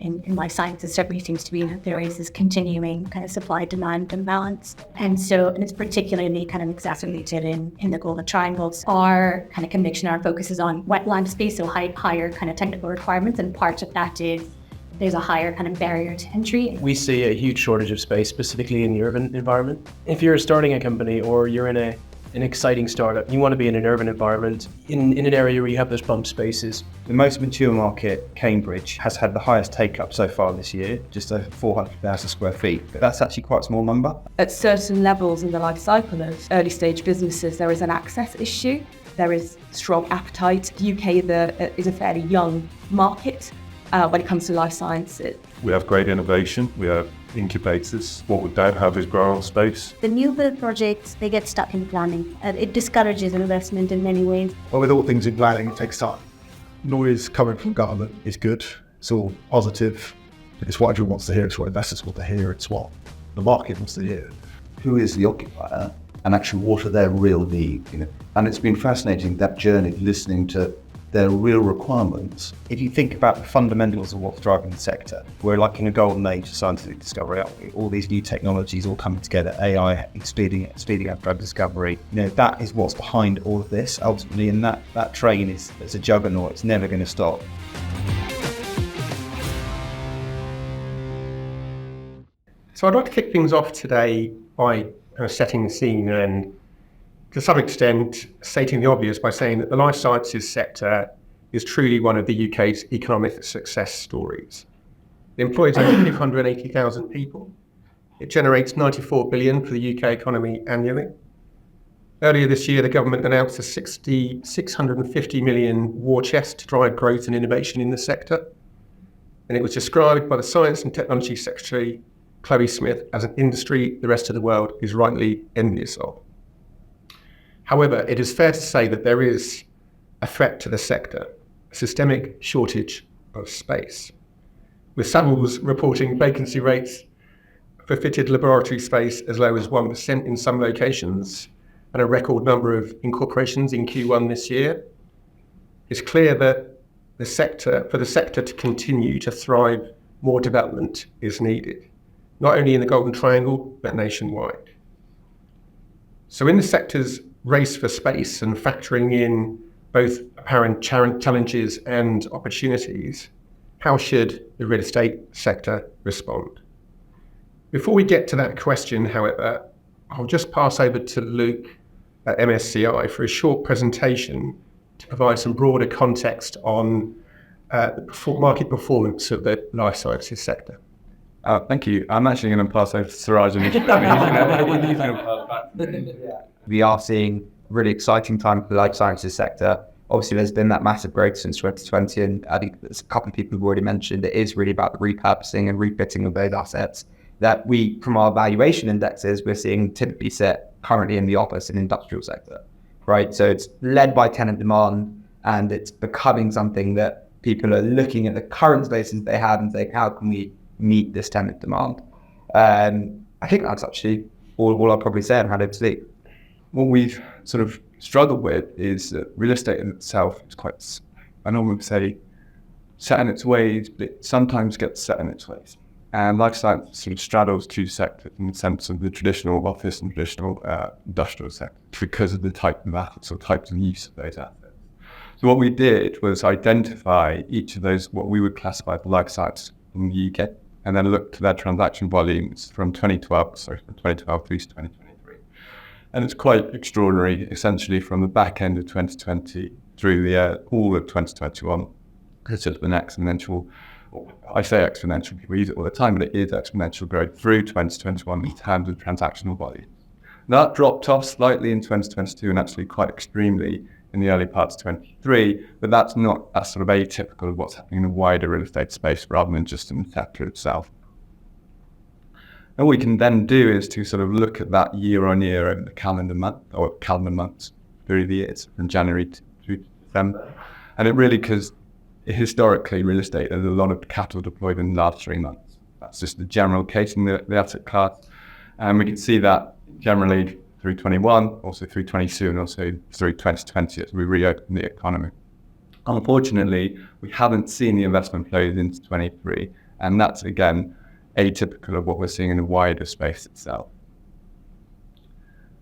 in life sciences certainly seems to be that there is this continuing kind of supply-demand imbalance. And it's particularly kind of exacerbated in the Golden Triangles. Our kind of conviction, our focus is on wetland space, so higher kind of technical requirements, and part of that is there's a higher kind of barrier to entry. We see a huge shortage of space, specifically in the urban environment. If you're starting a company or you're in an exciting startup, you want to be in an urban environment, in an area where you have those bump spaces. The most mature market, Cambridge, has had the highest take-up so far this year, just over 400,000 square feet. But that's actually quite a small number. At certain levels in the life cycle of early stage businesses, there is an access issue. There is strong appetite. The UK is a fairly young market when it comes to life sciences. We have great innovation. We have incubators. What we don't have is ground space. The new build projects, they get stuck in planning. It discourages investment in many ways. Well, with all things in planning, it takes time. Noise coming from government is good. It's all positive. It's what everyone wants to hear. It's what investors want to hear. It's what the market wants to hear. Who is the occupier and actually what are their real needs? And it's been fascinating, that journey, listening to their real requirements. If you think about the fundamentals of what's driving the sector, we're like in a golden age of scientific discovery, aren't we? All these new technologies all coming together, AI speeding up drug discovery. That is what's behind all of this ultimately, and that train it's a juggernaut. It's never going to stop. So I'd like to kick things off today by setting the scene and to some extent stating the obvious by saying that the life sciences sector is truly one of the UK's economic success stories. It employs over 280,000 people. It generates 94 billion for the UK economy annually. Earlier this year, the government announced a 650 million war chest to drive growth and innovation in the sector. And it was described by the Science and Technology Secretary, Chloe Smith, as an industry the rest of the world is rightly envious of. However, it is fair to say that there is a threat to the sector, a systemic shortage of space, with Savills reporting vacancy rates for fitted laboratory space as low as 1% in some locations and a record number of incorporations in Q1 this year. It's clear that for the sector to continue to thrive, more development is needed, not only in the Golden Triangle, but nationwide. So in the sector's race for space and factoring in both apparent challenges and opportunities, how should the real estate sector respond? Before we get to that question, however, I'll just pass over to Luke at MSCI for a short presentation to provide some broader context on the market performance of the life sciences sector. Thank you. I'm actually going to pass over to Suraj. We are seeing a really exciting time for the life sciences sector. Obviously, there's been that massive growth since 2020, and I think there's a couple of people who've already mentioned it is really about the repurposing and refitting of those assets that we, from our valuation indexes, we're seeing typically sit currently in the office and industrial sector, right? So it's led by tenant demand, and it's becoming something that people are looking at the current spaces they have and saying, how can we meet this tenant demand? I think that's actually all I'll probably say on how to sleep. What we've sort of struggled with is that real estate in itself is quite, I normally say, set in its ways, but it sometimes gets set in its ways. And life science sort of straddles two sectors in the sense of the traditional office and traditional industrial sector because of the type of assets or types of use of those assets. So what we did was identify each of those, what we would classify as life science in the UK, and then look to their transaction volumes from 2012 through to 2023. And it's quite extraordinary, essentially from the back end of 2020 through the all of 2021. It's just been exponential. I say exponential, people use it all the time, but it is exponential growth through 2021 in terms of transactional volume. That dropped off slightly in 2022 and actually quite extremely in the early parts of 23, but that's sort of atypical of what's happening in the wider real estate space rather than just in the sector itself. And what we can then do is to sort of look at that year on year over the calendar month or calendar months through the years from January to December. And it really, because historically real estate, there's a lot of capital deployed in the last 3 months. That's just the general case in the asset class. And we can see that generally through 21, also through 22, and also through 2020 as we reopen the economy. Unfortunately, we haven't seen the investment flows into 23. And that's, again, atypical of what we're seeing in the wider space itself.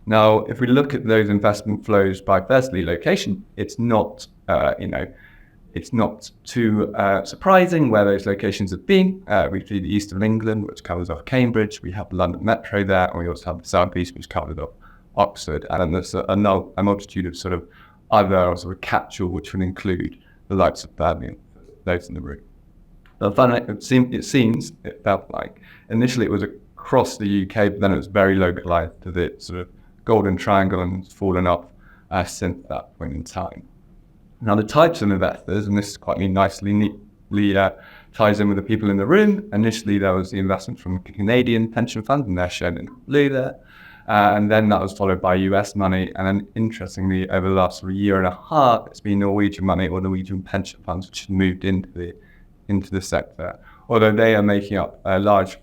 Now, if we look at those investment flows by firstly location, it's not, it's not too surprising where those locations have been. We see the east of England, which covers off Cambridge. We have the London Metro there, and we also have the southeast, which covers off Oxford. And then there's a multitude of sort of other sort of catch-all, which would include the likes of Birmingham, those in the room. It felt like initially it was across the UK, but then it was very localised to the sort of Golden Triangle and it's fallen off since that point in time. Now the types of investors, and this is quite neatly ties in with the people in the room. Initially there was the investment from Canadian pension funds, and they're shown in blue there. And then that was followed by US money. And then interestingly, over the last year and a half, it's been Norwegian money or Norwegian pension funds which have moved into the sector. Although they are making up a large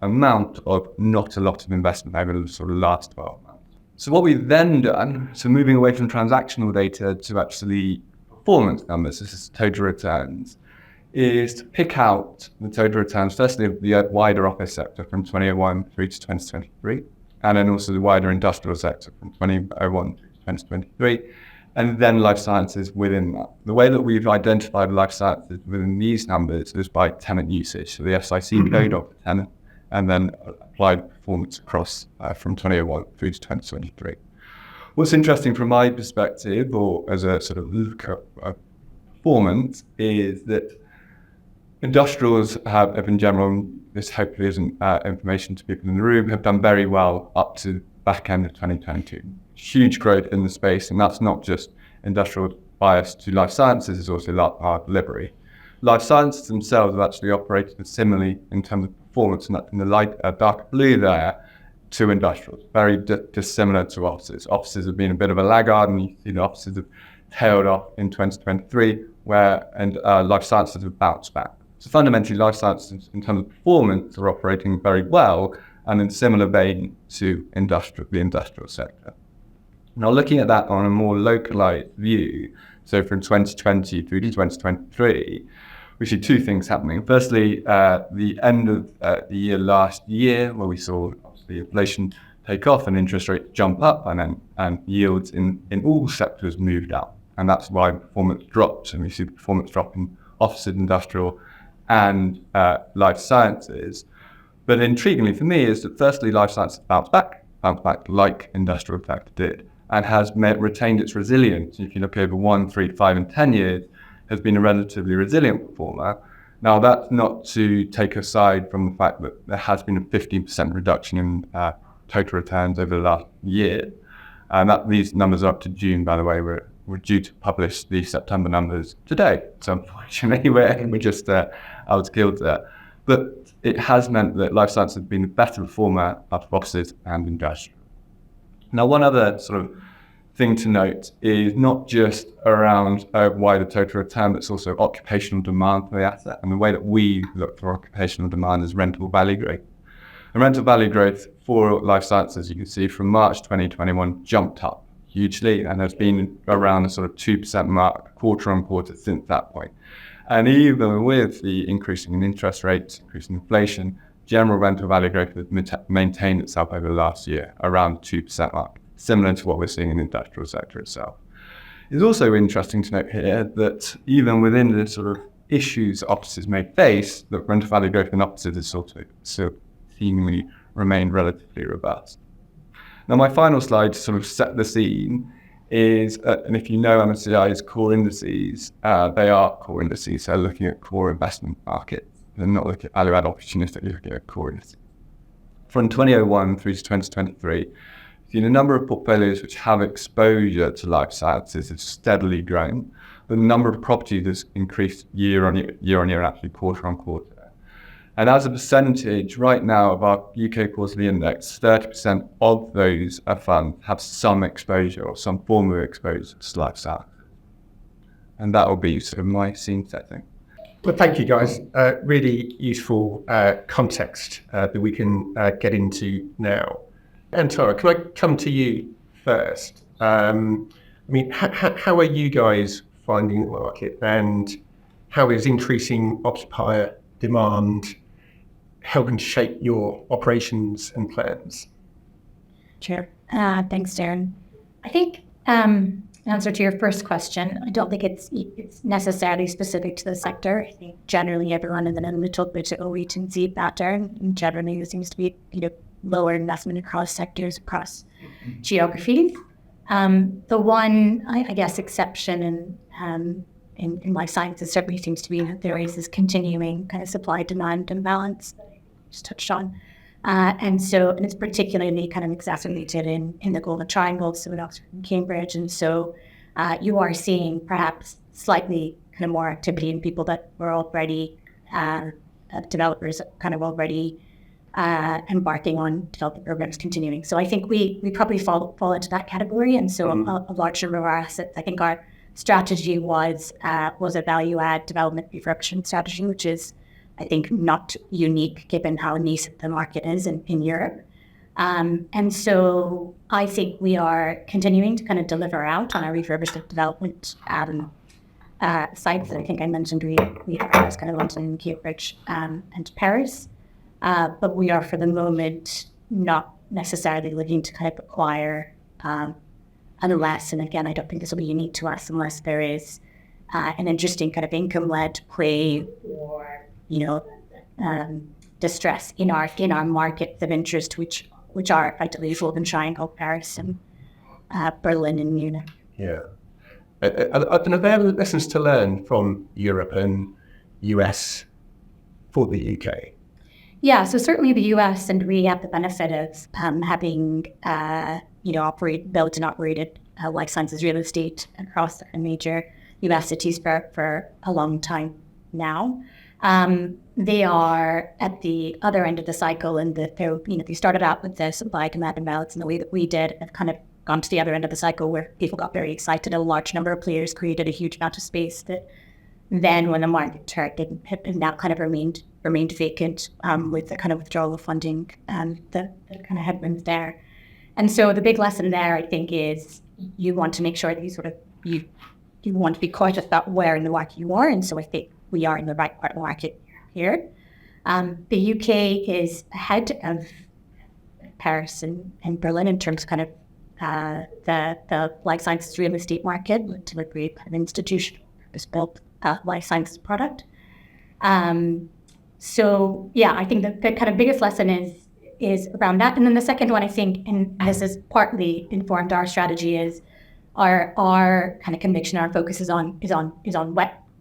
amount of not a lot of investment over the sort of last 12 months. So what we've then done, so moving away from transactional data to actually performance numbers, this is total returns, is to pick out the total returns, firstly of the wider office sector from 2001 through to 2023, and then also the wider industrial sector from 2001 through to 2023, and then life sciences within that. The way that we've identified life sciences within these numbers is by tenant usage, so the SIC code of the tenant, and then applied performance across from 2001 through to 2023. What's interesting from my perspective, or as a sort of look at performance, is that industrials have in general, this hopefully isn't information to people in the room, have done very well up to back end of 2022. Huge growth in the space, and that's not just industrial bias to life sciences, it's also large delivery. Life sciences themselves have actually operated similarly in terms of performance, and that's in the light dark blue there, to industrials, very dissimilar to offices. Offices have been a bit of a laggard, and you see the offices have tailed off in 2023, and life sciences have bounced back. So fundamentally, life sciences in terms of performance are operating very well, and in similar vein to the industrial sector. Now, looking at that on a more localized view, so from 2020 through to 2023, we see two things happening. Firstly, the end of the year last year, where we saw the inflation take off and interest rates jump up, and yields in all sectors moved up, and that's why performance dropped. And we see the performance drop in offices, industrial, and life sciences. But intriguingly for me is that firstly, life sciences bounced back like industrial sector did, and has retained its resilience. If you look over 1, 3, 5, and 10 years, has been a relatively resilient performer. Now, that's not to take aside from the fact that there has been a 15% reduction in total returns over the last year. And these numbers are up to June, by the way. We're due to publish the September numbers today. So unfortunately, we're just outskilled there. But it has meant that life science has been a better performer out of offices and industrial. Now, one other sort of thing to note is not just around wider total return, but it's also occupational demand for the asset. And the way that we look for occupational demand is rental value growth. And rental value growth for life sciences, you can see from March 2021 jumped up hugely, and has been around the sort of 2% mark quarter on quarter since that point. And even with the increasing in interest rates, increasing inflation, general rental value growth has maintained itself over the last year, around 2% mark, similar to what we're seeing in the industrial sector itself. It's also interesting to note here that even within the sort of issues offices may face, that rental value growth in offices is also seemingly remained relatively robust. Now, my final slide to sort of set the scene is, and if you know MSCI's core indices, they are core indices, so looking at core investment markets. They're not looking at value-add opportunistic, they're looking at core indices. From 2001 through to 2023, the number of portfolios which have exposure to life sciences has steadily grown. The number of properties has increased year on year, and actually quarter on quarter. And as a percentage, right now of our UK quarterly index, 30% of those funds have some exposure or some form of exposure to life sciences. And that will be sort of my scene setting. Well, thank you, guys. Really useful context that we can get into now. And Tara, can I come to you first? I mean, how are you guys finding the market, and how is increasing occupier demand helping to shape your operations and plans? Sure. Thanks, Darren. I think in answer to your first question, I don't think it's necessarily specific to the sector. I think generally everyone is in a little bit of a wait and see pattern. And generally, there seems to be lower investment across sectors, across geographies. The one, I guess, exception in life sciences certainly seems to be that there is this continuing kind of supply-demand imbalance that I just touched on. And it's particularly kind of exacerbated in the Golden Triangle, so in Oxford and Cambridge. And so you are seeing perhaps slightly kind of more activity in people that were already, developers kind of already embarking on development programs continuing. So I think we probably fall into that category. And so a large number of our assets, I think our strategy was a value add development refurbishment strategy, which is, I think, not unique given how nascent the market is in Europe. And so I think we are continuing to kind of deliver out on our refurbishment development sites. I think I mentioned we have kind of London and Cambridge and Paris. But we are, for the moment, not necessarily looking to kind of acquire unless, and again, I don't think this will be unique to us, unless there is an interesting kind of income-led play or distress in our markets of interest, which are effectively Golden Triangle, Paris, and Berlin and Munich. Yeah. Are there lessons to learn from Europe and US for the UK? Yeah, so certainly the US, and we have the benefit of having built and operated life sciences real estate across the major US cities for a long time now. They are at the other end of the cycle, and they started out with the supply demand imbalance in the way that we did, have kind of gone to the other end of the cycle where people got very excited. A large number of players created a huge amount of space that then, when the market turned, had now kind of remained vacant with the kind of withdrawal of funding and the kind of headwinds there. And so the big lesson there, I think, is you want to make sure that you want to be cautious about where in the market you are. And so I think we are in the right part of the market here. The UK is ahead of Paris and Berlin in terms of kind of the life sciences real estate market, with delivery kind of institutional purpose-built life sciences product. So yeah, I think the kind of biggest lesson is around that. And then the second one, I think, and this has partly informed our strategy, is our kind of conviction, our focus is on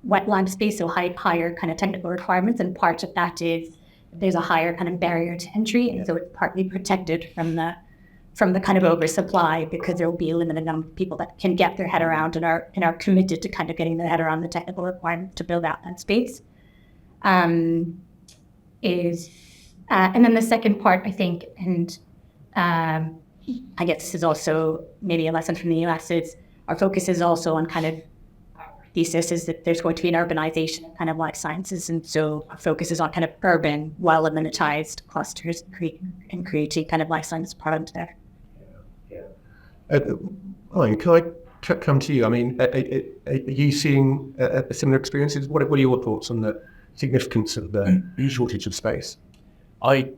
wetland space, so higher kind of technical requirements, and part of that is there's a higher kind of barrier to entry, and so it's partly protected from the kind of oversupply, because there will be a limited number of people that can get their head around and are committed to kind of getting their head around the technical requirements to build out that space. And then the second part, I think, and I guess this is also maybe a lesson from the US, is our focus is also on kind of thesis is that there's going to be an urbanization of kind of life sciences, and so our focus is on kind of urban, well-amenitized clusters and creating kind of life science product there. Ryan, can I come to you? I mean, are you seeing similar experiences? What are your thoughts on the significance of the shortage of space? I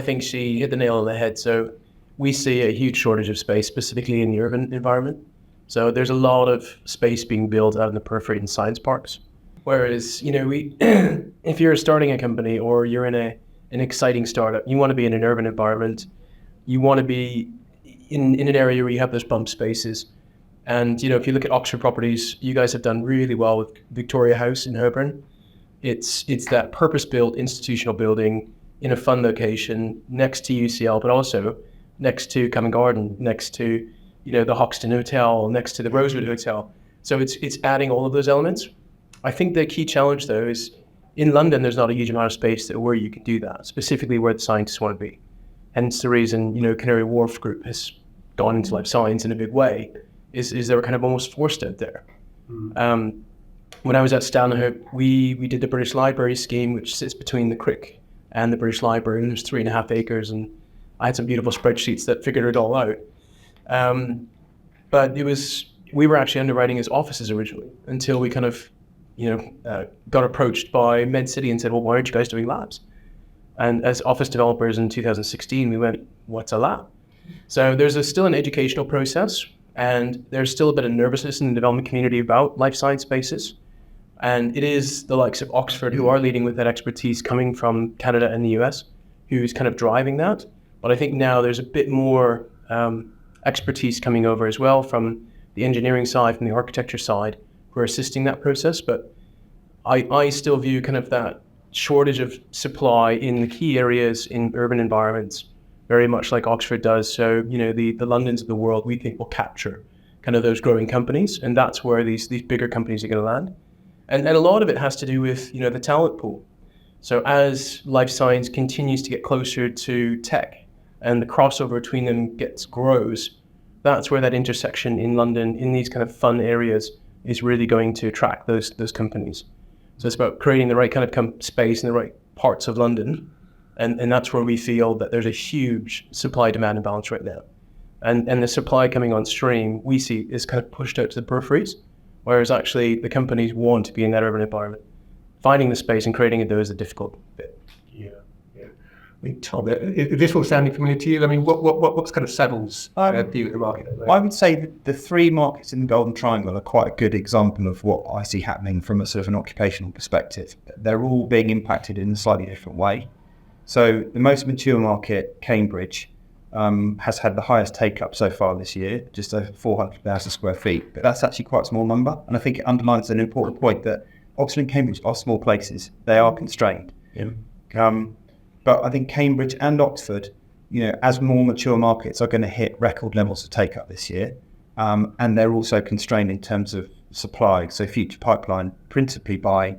think she hit the nail on the head. So we see a huge shortage of space, specifically in the urban environment. So there's a lot of space being built out in the periphery and science parks. Whereas, if you're starting a company or you're in an exciting startup, you want to be in an urban environment. You want to be in an area where you have those bump spaces. And, if you look at Oxford Properties, you guys have done really well with Victoria House in Holborn. It's that purpose-built institutional building in a fun location next to UCL, but also next to Covent Garden, next to the Hoxton Hotel, next to the Rosewood Hotel. So it's adding all of those elements. I think the key challenge, though, is in London, there's not a huge amount of space where you can do that, specifically where the scientists want to be. Hence the reason, Canary Wharf Group has gone into life science in a big way, is they were kind of almost forced out there. When I was at Stanhope, we did the British Library scheme, which sits between the Crick and the British Library, and there's 3.5 acres, and I had some beautiful spreadsheets that figured it all out. But we were actually underwriting as offices originally, until we kind of got approached by MedCity and said, well, why aren't you guys doing labs? And as office developers in 2016, we went, what's a lab? So there's still an educational process, and there's still a bit of nervousness in the development community about life science spaces. And it is the likes of Oxford who are leading with that expertise coming from Canada and the US, who's kind of driving that. But I think now there's a bit more expertise coming over as well from the engineering side, from the architecture side, who are assisting that process. But I still view kind of that shortage of supply in the key areas in urban environments very much like Oxford does. So, the Londons of the world, we think will capture kind of those growing companies, and that's where these bigger companies are going to land. And a lot of it has to do with, the talent pool. So as life science continues to get closer to tech and the crossover between them grows, that's where that intersection in London, in these kind of fun areas, is really going to attract those companies. So it's about creating the right kind of space in the right parts of London. And that's where we feel that there's a huge supply-demand imbalance right now. And the supply coming on stream, we see, is kind of pushed out to the peripheries, whereas actually the companies want to be in that urban environment. Finding the space and creating it, though, is the difficult bit. Yeah. I mean, Tom, is this all sounding familiar to you? I mean, what's kind of Savills view of the market? I would say that the three markets in the Golden Triangle are quite a good example of what I see happening from a sort of an occupational perspective. They're all being impacted in a slightly different way. So the most mature market, Cambridge, has had the highest take-up so far this year, just over 400,000 square feet. But that's actually quite a small number. And I think it underlines an important point that Oxford and Cambridge are small places. They are constrained. Yeah. But I think Cambridge and Oxford, as more mature markets, are going to hit record levels of take-up this year. And they're also constrained in terms of supply. So future pipeline, principally by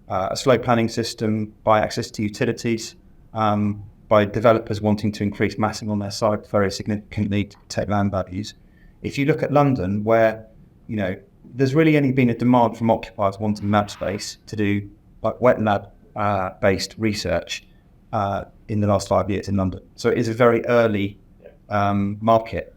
a slow planning system, by access to utilities, by developers wanting to increase massing on their site very significantly to protect land values. If you look at London, where, there's really only been a demand from occupiers wanting lab space to do like wet lab based research in the last 5 years in London. So it is a very early market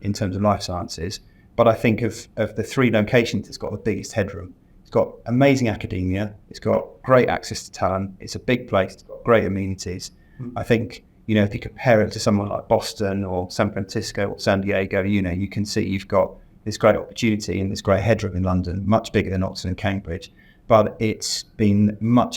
in terms of life sciences. But I think of the three locations, it's got the biggest headroom. It's got amazing academia. It's got great access to talent. It's a big place. It's got great amenities. I think, if you compare it to someone like Boston or San Francisco or San Diego, you can see you've got this great opportunity and this great headroom in London, much bigger than Oxford and Cambridge. But it's been more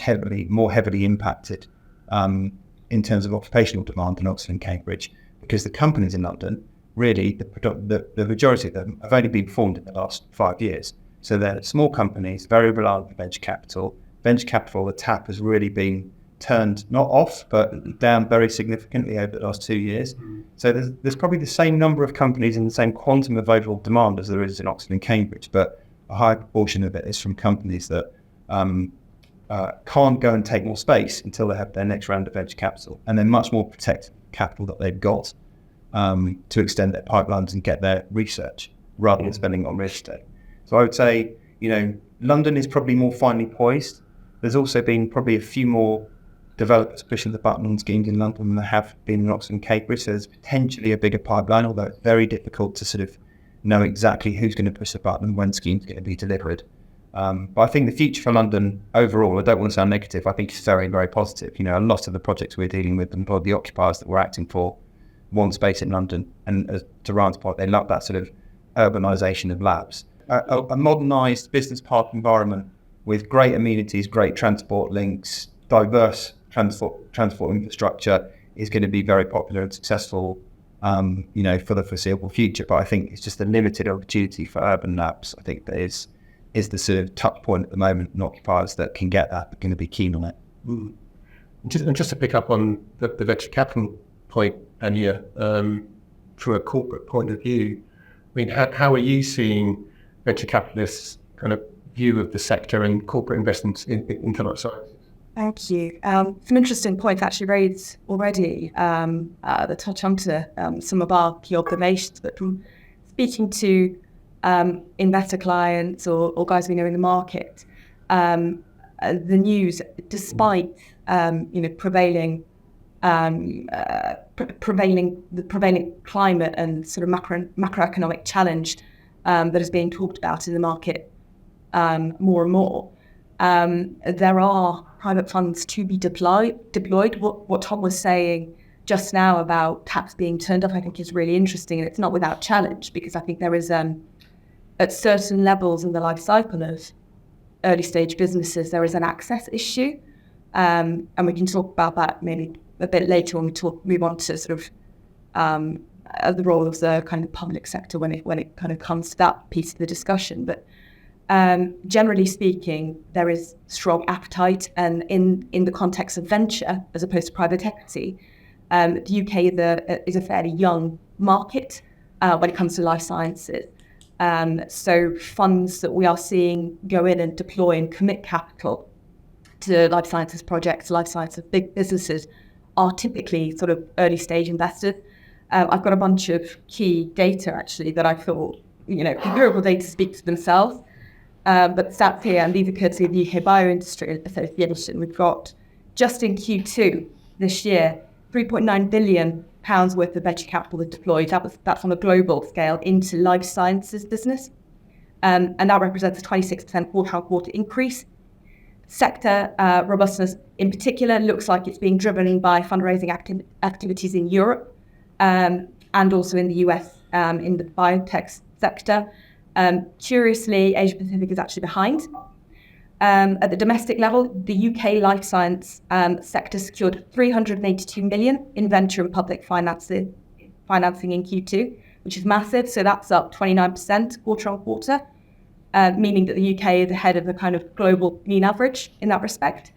heavily impacted in terms of occupational demand than Oxford and Cambridge, because the companies in London, really, the majority of them have only been formed in the last 5 years. So they're small companies, very reliant on venture capital. Venture capital, the tap has really been turned not off, but down very significantly over the last 2 years. So there's probably the same number of companies and the same quantum of overall demand as there is in Oxford and Cambridge, but a high proportion of it is from companies that can't go and take more space until they have their next round of venture capital, and they're much more protect capital that they've got to extend their pipelines and get their research rather than spending on real estate. So I would say, London is probably more finely poised. There's also been probably a few more developers pushing the button on schemes in London than there have been in Oxford and Cambridge. So there's potentially a bigger pipeline, although it's very difficult to sort of know exactly who's going to push the button and when schemes are going to be delivered. But I think the future for London overall, I don't want to sound negative, I think it's very, very positive. A lot of the projects we're dealing with and the occupiers that we're acting for want space in London. And to Ryan's point, they love that sort of urbanisation of labs. A modernised business park environment with great amenities, great transport links, diverse transport infrastructure is going to be very popular and successful, for the foreseeable future. But I think it's just a limited opportunity for urban labs. I think that is the sort of touch point at the moment, and occupiers that can get that are going to be keen on it. Just to pick up on the venture capital point, and from a corporate point of view, I mean, how are you seeing venture capitalists' kind of view of the sector and corporate investments into life sciences? Thank you. Some interesting points actually raised already that touch onto some of our key observations. But from speaking to investor clients or guys we know in the market, the news, despite prevailing climate and sort of macroeconomic challenge that is being talked about in the market more and more. There are private funds to be deployed. What Tom was saying just now about taps being turned off, I think is really interesting, and it's not without challenge, because I think there is, at certain levels in the life cycle of early stage businesses, there is an access issue, and we can talk about that maybe a bit later when we want to sort of the role of the kind of public sector when it kind of comes to that piece of the discussion. But generally speaking, there is strong appetite, and in the context of venture as opposed to private equity, the UK is a fairly young market when it comes to life sciences. So funds that we are seeing go in and deploy and commit capital to life sciences projects, life sciences big businesses, are typically sort of early stage investors. I've got a bunch of key data actually that I thought, empirical data speak for themselves. But stats here, and these are courtesy of the UK Bioindustry Association, we've got just in Q2 this year, £3.9 billion worth of venture capital was deployed. That's on a global scale into life sciences business. And that represents a 26% quarter-on-quarter increase. Sector robustness in particular looks like it's being driven by fundraising activities in Europe and also in the US in the biotech sector. Curiously, Asia Pacific is actually behind. At the domestic level, the UK life science sector secured 382 million in venture and public financing in Q2, which is massive. So that's up 29% quarter on quarter, meaning that the UK is ahead of the kind of global mean average in that respect.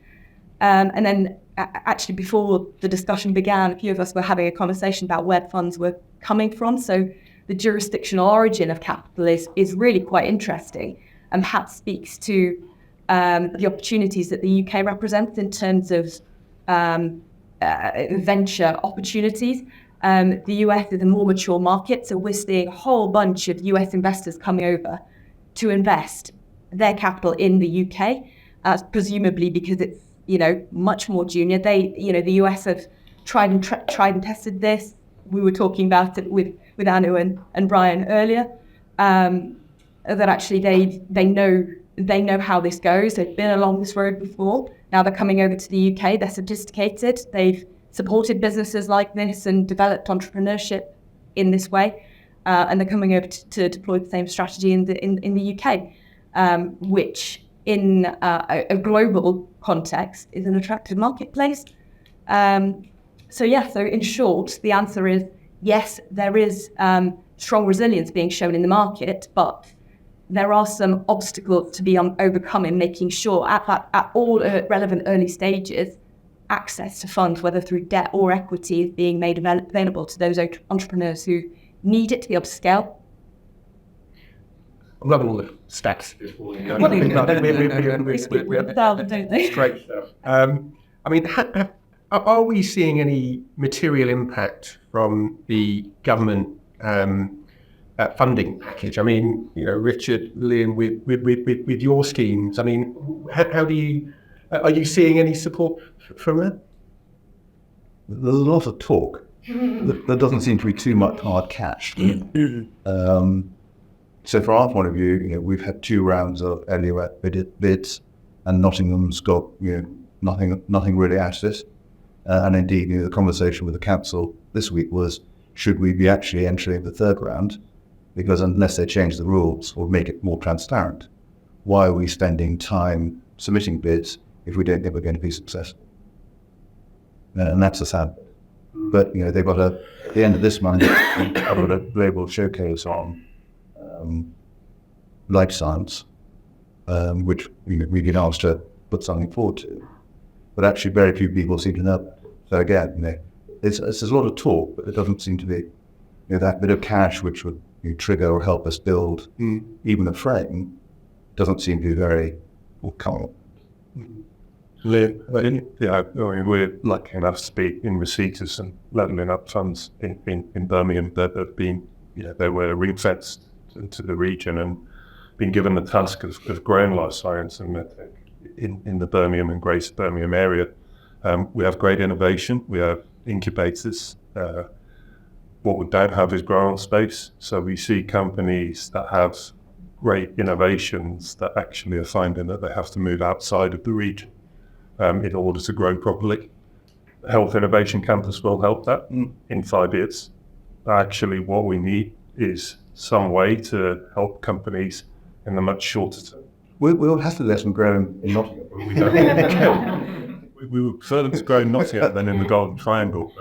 And then actually before the discussion began, a few of us were having a conversation about where funds were coming from. So the jurisdictional origin of capital is really quite interesting, and perhaps speaks to the opportunities that the UK represents in terms of venture opportunities. The US is a more mature market, so we're seeing a whole bunch of US investors coming over to invest their capital in the UK, presumably because it's much more junior. The US have tried and tested this. We were talking about it with Anu and Brian earlier, that actually they know how this goes. They've been along this road before. Now they're coming over to the UK. They're sophisticated. They've supported businesses like this and developed entrepreneurship in this way, and they're coming over to deploy the same strategy in the UK, which in a global context is an attractive marketplace. So in short, the answer is yes, there is strong resilience being shown in the market, but there are some obstacles to be overcome in making sure at all relevant early stages, access to funds, whether through debt or equity, is being made available to those entrepreneurs who need it to be able to scale. I'm loving all the stats. Great stuff. Are we seeing any material impact from the government funding package? Richard, Lynn, with your schemes, how do you, are you seeing any support from that? There's a lot of talk. There doesn't seem to be too much hard cash. So from our point of view, we've had 2 rounds of LUF bids, and Nottingham's got nothing really out of this. And indeed, the conversation with the council this week was, should we be actually entering the 3rd round? Because unless they change the rules or make it more transparent, why are we spending time submitting bids if we don't think we're going to be successful? And that's a sad bit. But they've got at the end of this month, they've got a global showcase on life science, which we've been asked to put something forward to. But actually very few people seem to know. So again, there's a lot of talk, but it doesn't seem to be that bit of cash which would trigger or help us build even a frame doesn't seem to be very common. We're lucky enough to be in receipts and levelling up funds in Birmingham that have been, they were ring-fenced into the region and been given the task of growing life science and medtech in the Birmingham and Greater Birmingham area. We have great innovation. We have incubators. What we don't have is growing space. So we see companies that have great innovations that actually are finding that they have to move outside of the region in order to grow properly. Health Innovation Campus will help that in 5 years. Actually, what we need is some way to help companies in the much shorter term. We'll have to let them grow in Nottingham. We don't. We would prefer them to grow in Nottingham than in the Golden Triangle.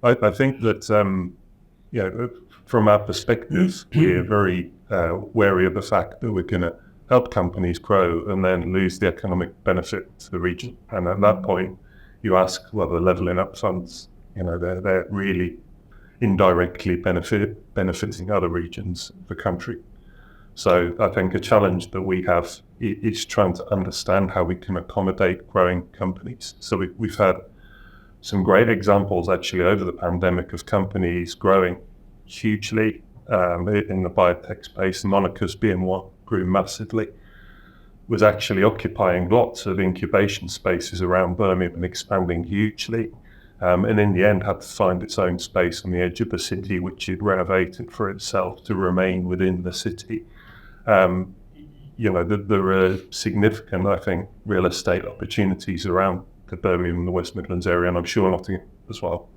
I think that from our perspective, we're very wary of the fact that we're going to help companies grow and then lose the economic benefit to the region. And at that point, you ask, well, the levelling up funds, they're really indirectly benefiting other regions of the country. So I think a challenge that we have is trying to understand how we can accommodate growing companies. So we've had some great examples actually over the pandemic of companies growing hugely in the biotech space. Monica's being one, grew massively, was actually occupying lots of incubation spaces around Birmingham and expanding hugely. And in the end had to find its own space on the edge of the city, which it renovated for itself to remain within the city. There are significant, I think, real estate opportunities around the Birmingham and the West Midlands area, and I'm sure Nottingham as well.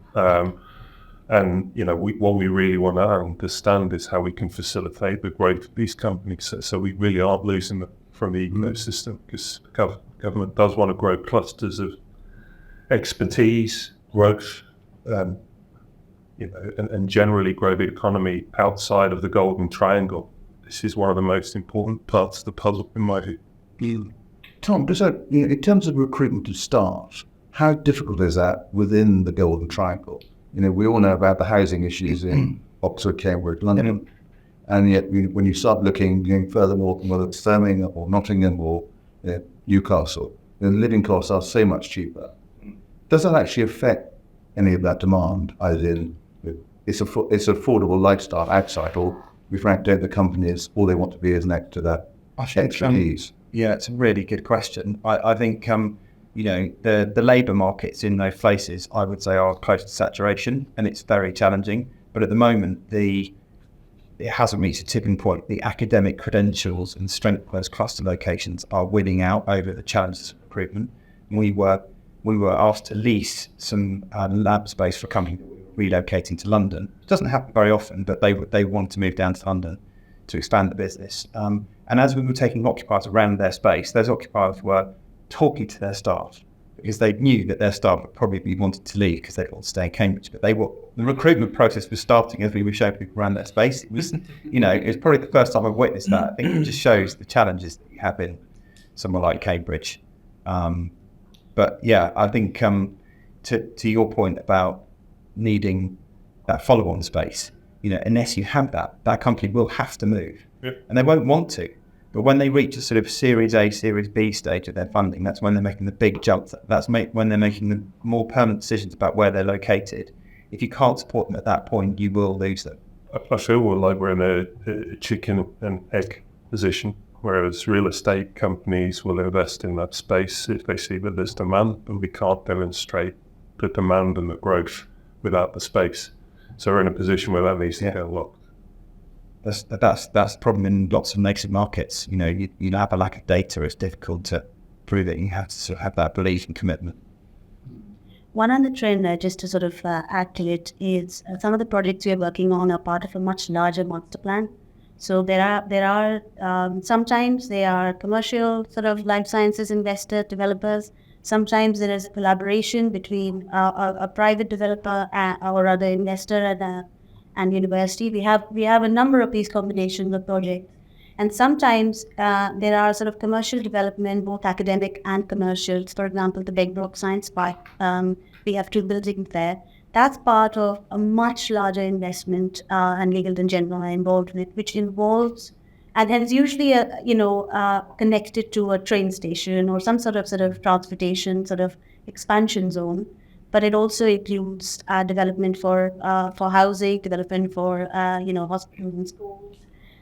What we really want to understand is how we can facilitate the growth of these companies so we really aren't losing them from the ecosystem, because the government does want to grow clusters of expertise, growth, and generally grow the economy outside of the Golden Triangle. This is one of the most important parts of the puzzle, in my view. Tom, in terms of recruitment of staff, how difficult is that within the Golden Triangle? We all know about the housing issues in Oxford, Cambridge, London, and yet when you start going further north, whether it's Birmingham or Nottingham or Newcastle, the living costs are so much cheaper. Does that actually affect any of that demand, as in it's affordable lifestyle outside, or we frankly don't the companies, all they want to be is next to that expertise? Yeah, it's a really good question. I think the labour markets in those places, I would say, are close to saturation, and it's very challenging. But at the moment, it hasn't reached a tipping point. The academic credentials and strength of those cluster locations are winning out over the challenges of recruitment. We were asked to lease some lab space for a company that we were relocating to London. It doesn't happen very often, but they wanted to move down to London to expand the business. And as we were taking occupiers around their space, those occupiers were talking to their staff because they knew that their staff would probably wanted to leave because they want to stay in Cambridge. But the recruitment process was starting as we were showing people around their space. It was, it was probably the first time I've witnessed that. I think it just shows the challenges that you have in somewhere like Cambridge. But yeah, I think to your point about needing that follow-on space, unless you have that company will have to move. Yep. And they won't want to. But when they reach a sort of Series A, Series B stage of their funding, that's when they're making the big jump. When they're making the more permanent decisions about where they're located. If you can't support them at that point, you will lose them. I feel like we're in a chicken and egg position, whereas real estate companies will invest in that space if they see that there's demand, but we can't demonstrate the demand and the growth without the space. So we're in a position where that needs to get unlocked. That's the problem in lots of native markets. You have a lack of data. It's difficult to prove it. You have to sort of have that belief and commitment. One other trend, just to sort of add to it, is some of the projects we are working on are part of a much larger master plan. So there are sometimes they are commercial sort of life sciences investor developers. Sometimes there is a collaboration between a private developer or other investor and university. We have a number of these combinations of projects, and sometimes there are sort of commercial development, both academic and commercial. For example, the Begbroke Science Park, we have 2 buildings there. That's part of a much larger investment, and Legal & General are involved in it, which involves, and it's usually connected to a train station or some sort of transportation sort of expansion zone. But it also includes development for housing, development for hospitals and schools.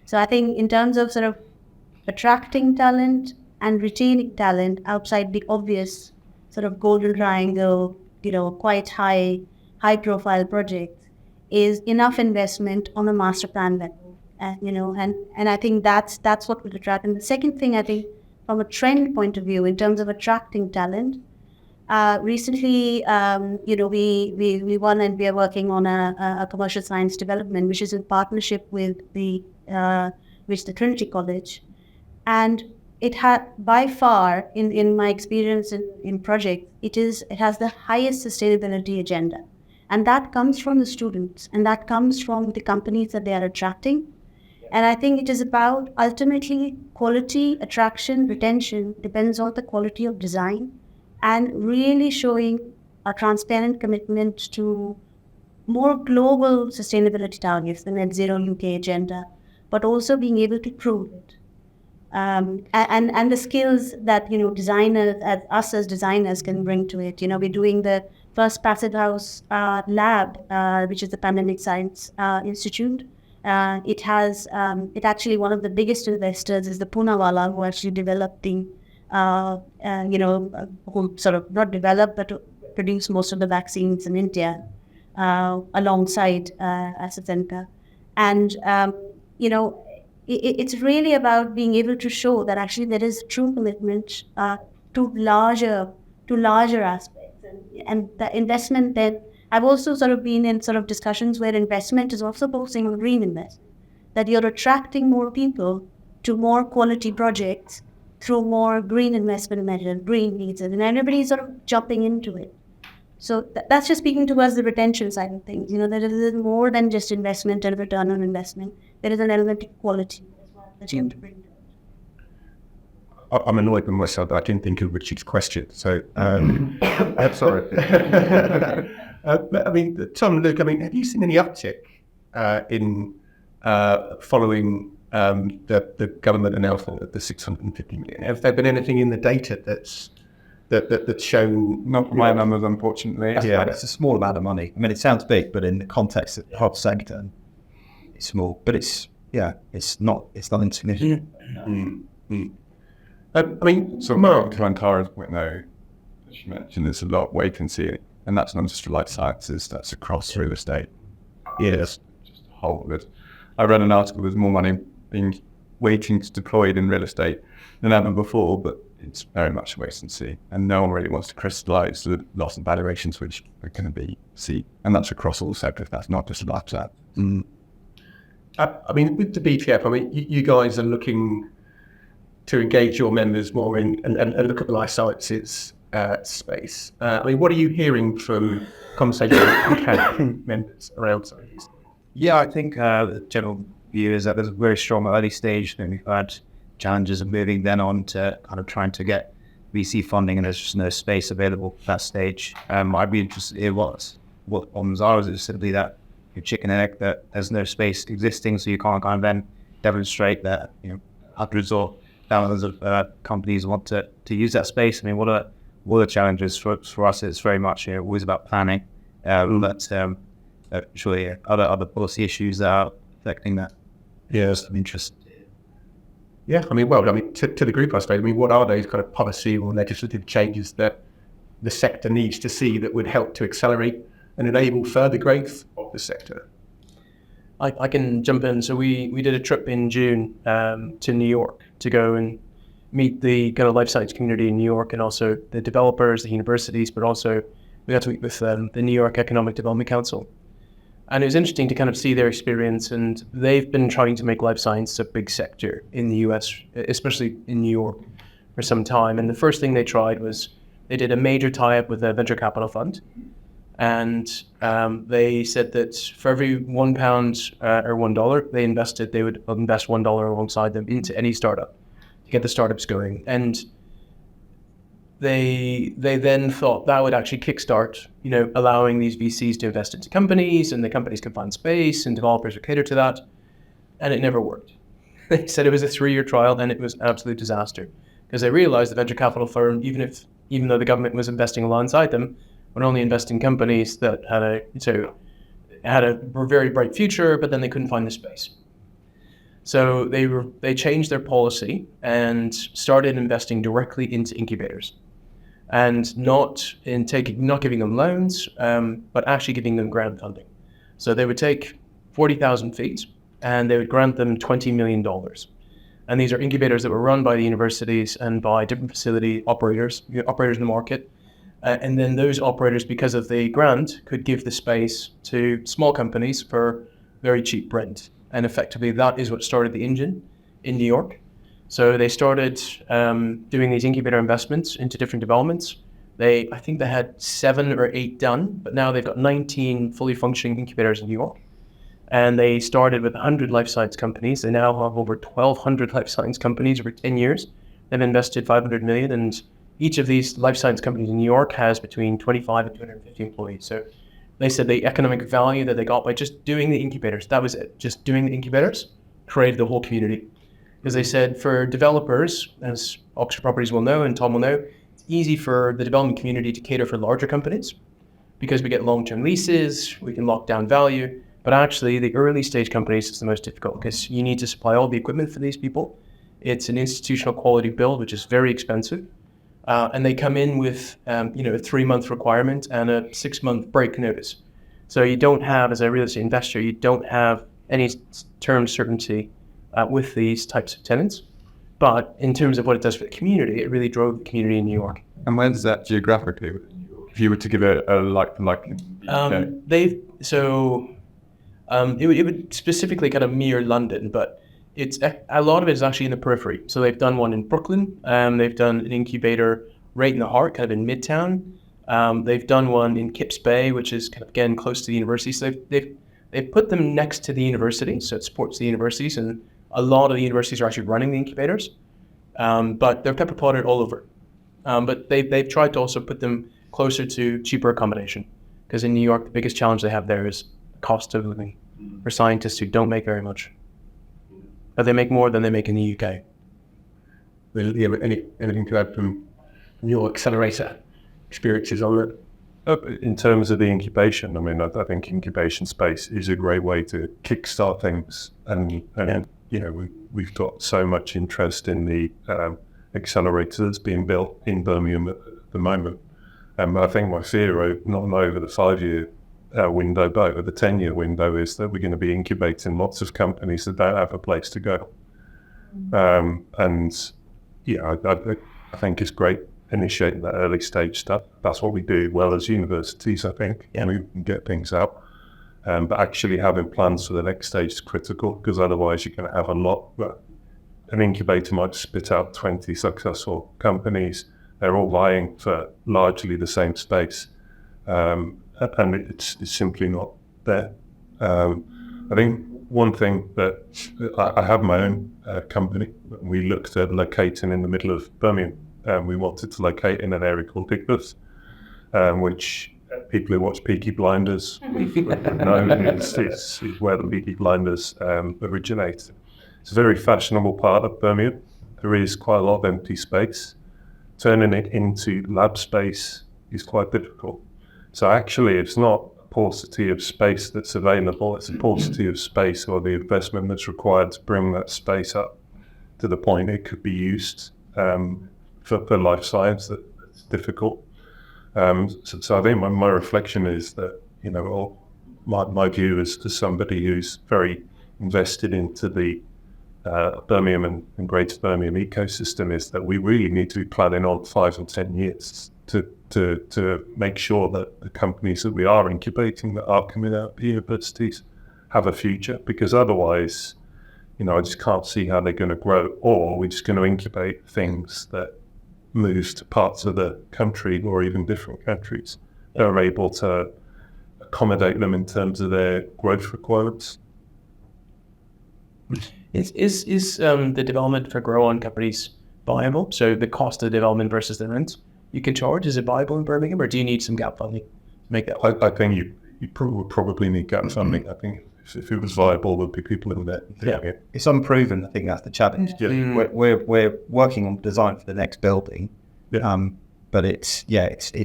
So I think in terms of sort of attracting talent and retaining talent outside the obvious sort of Golden Triangle, quite high profile projects, is enough investment on a master plan level, and I think that's what would attract. And the second thing, I think, from a trend point of view, in terms of attracting talent, recently, we won, and we are working on a commercial science development, which is in partnership with the Trinity College, and it had by far, in my experience in project, it has the highest sustainability agenda, and that comes from the students, and that comes from the companies that they are attracting. And I think it is about ultimately quality, attraction, retention depends on the quality of design, and really showing a transparent commitment to more global sustainability targets, the Net Zero UK agenda, but also being able to prove it. And the skills that designers, as designers, can bring to it. We're doing the first passive house lab, which is the Pandemic Science Institute. It actually, one of the biggest investors is the Poonawalla, who actually developed the who sort of not developed but produced most of the vaccines in India, alongside AstraZeneca. And it's really about being able to show that actually there is true commitment to larger aspects, and the investment. Then I've also sort of been in sort of discussions where investment is also focusing on green investment, that you're attracting more people to more quality projects through more green investment measures, green needs, and everybody's sort of jumping into it. So that's just speaking towards the retention side of things. There is more than just investment and return on investment. There is an element of quality as well that you have to bring to it. I'm annoyed with myself that I didn't think of Richard's question. So, I'm sorry. But, I mean, Tom, Luke, have you seen any uptick in following the government announcement of the 650 million? Have there been anything in the data that's shown? Not from my numbers, unfortunately. Yeah, it's a small amount of money. I mean, it sounds big, but in the context of the whole sector, it's small. But it's not insignificant. So Mark, to Antara's point, though, as you mentioned, there's a lot of wait and see, and that's not just for life sciences, that's across real estate. Yes, just a whole of it. I read an article, there's more money being waiting to deployed in real estate than ever before, but it's very much wait and see, and no one really wants to crystallise the loss in valuations which are going to be seen, and that's across all sectors. That's not just life science. With the BPF, you guys are looking to engage your members more in and look at the life sciences space. What are you hearing from conversations with members around science? Yeah, I think the general view is that there's a very strong early stage, and we've had challenges of moving then on to kind of trying to get VC funding, and there's just no space available at that stage. I'd be interested in what problems are. Is it simply that your chicken and egg, that there's no space existing, so you can't kind of then demonstrate that hundreds or thousands of companies want to use that space? What are the challenges for us? It's very much always about planning, but surely other policy issues that are affecting that. Yes, I'm interested. Yeah, to the group, I suppose. What are those kind of policy or legislative changes that the sector needs to see that would help to accelerate and enable further growth of the sector? I can jump in. So we did a trip in June to New York to go and meet the kind of life science community in New York, and also the developers, the universities, but also we got to meet with the New York Economic Development Council. And it was interesting to kind of see their experience, and they've been trying to make life science a big sector in the US, especially in New York, for some time. And the first thing they tried was they did a major tie-up with a venture capital fund. And they said that for every £1 or $1 they invested, they would invest $1 alongside them into any startup to get the startups going. And they then thought that would actually kickstart, allowing these VCs to invest into companies, and the companies could find space, and developers would cater to that. And it never worked. They said it was a 3-year trial, and it was an absolute disaster, because they realized the venture capital firm, even though the government was investing alongside them, would only invest in companies that had a very bright future, but then they couldn't find the space. So they changed their policy and started investing directly into incubators, and not giving them loans, but actually giving them grant funding. So they would take 40,000 feet and they would grant them $20 million. And these are incubators that were run by the universities and by different facility operators in the market. And then those operators, because of the grant, could give the space to small companies for very cheap rent. And effectively, that is what started the engine in New York. So they started doing these incubator investments into different developments. I think they had 7 or 8 done, but now they've got 19 fully functioning incubators in New York. And they started with 100 life science companies. They now have over 1,200 life science companies over 10 years. They've invested $500 million, and each of these life science companies in New York has between 25 and 250 employees. So they said the economic value that they got by just doing the incubators, that was it. Just doing the incubators created the whole community. Because they said for developers, as Oxford Properties will know and Tom will know, it's easy for the development community to cater for larger companies because we get long-term leases, we can lock down value. But actually, the early stage companies is the most difficult because you need to supply all the equipment for these people. It's an institutional quality build, which is very expensive. And they come in with a 3-month requirement and a 6-month break notice. So you don't have, as a real estate investor, you don't have any term certainty with these types of tenants. But in terms of what it does for the community, it really drove the community in New York. And where's that geographically? If you were to give it a like, it would specifically kind of mirror London, but it's a lot of it is actually in the periphery. So they've done one in Brooklyn. They've done an incubator right in the heart, kind of in Midtown. They've done one in Kips Bay, which is kind of again close to the university. So they've put them next to the university, so it supports the universities, and a lot of the universities are actually running the incubators. But they're pepper potted all over. But they've tried to also put them closer to cheaper accommodation, because in New York the biggest challenge they have there is cost of living for scientists who don't make very much. But they make more than they make in the UK. Anything to add from your accelerator experiences on that? In terms of the incubation, I mean, I think incubation space is a great way to kickstart things. And we've got so much interest in the accelerator that's being built in Birmingham at the moment. I think my fear, not over the 5-year window, but over the 10-year window, is that we're going to be incubating lots of companies that don't have a place to go. I think it's great initiating that early stage stuff. That's what we do well as universities, I think. Yeah. We can get things out. But actually having plans for the next stage is critical, because otherwise you're going to have a lot. An incubator might spit out 20 successful companies. They're all vying for largely the same space. And it's simply not there. I think one thing that I have my own company. We looked at locating in the middle of Birmingham. We wanted to locate in an area called Digbeth, which people who watch Peaky Blinders know it's where the Peaky Blinders originate. It's a very fashionable part of Birmingham. There is quite a lot of empty space. Turning it into lab space is quite difficult. So actually, it's not a paucity of space that's available, it's a paucity of space or the investment that's required to bring that space up to the point it could be used for life science. That's difficult. So I think my reflection is that, my view as somebody who's very invested into the Birmingham and Greater Birmingham ecosystem is that we really need to be planning on 5 and 10 years to make sure that the companies that we are incubating that are coming out of the universities have a future, because otherwise, I just can't see how they're going to grow, or we're just going to incubate things that move to parts of the country or even different countries that are able to accommodate them in terms of their growth requirements. Is the development for grow-on companies viable? So the cost of the development versus the rent you can charge, is it viable in Birmingham, or do you need some gap funding to make that work? I think you probably need gap funding. I think if it was viable, there'd be people in there doing it. It's unproven. I think that's the challenge. Yeah. We're working on design for the next building, but it's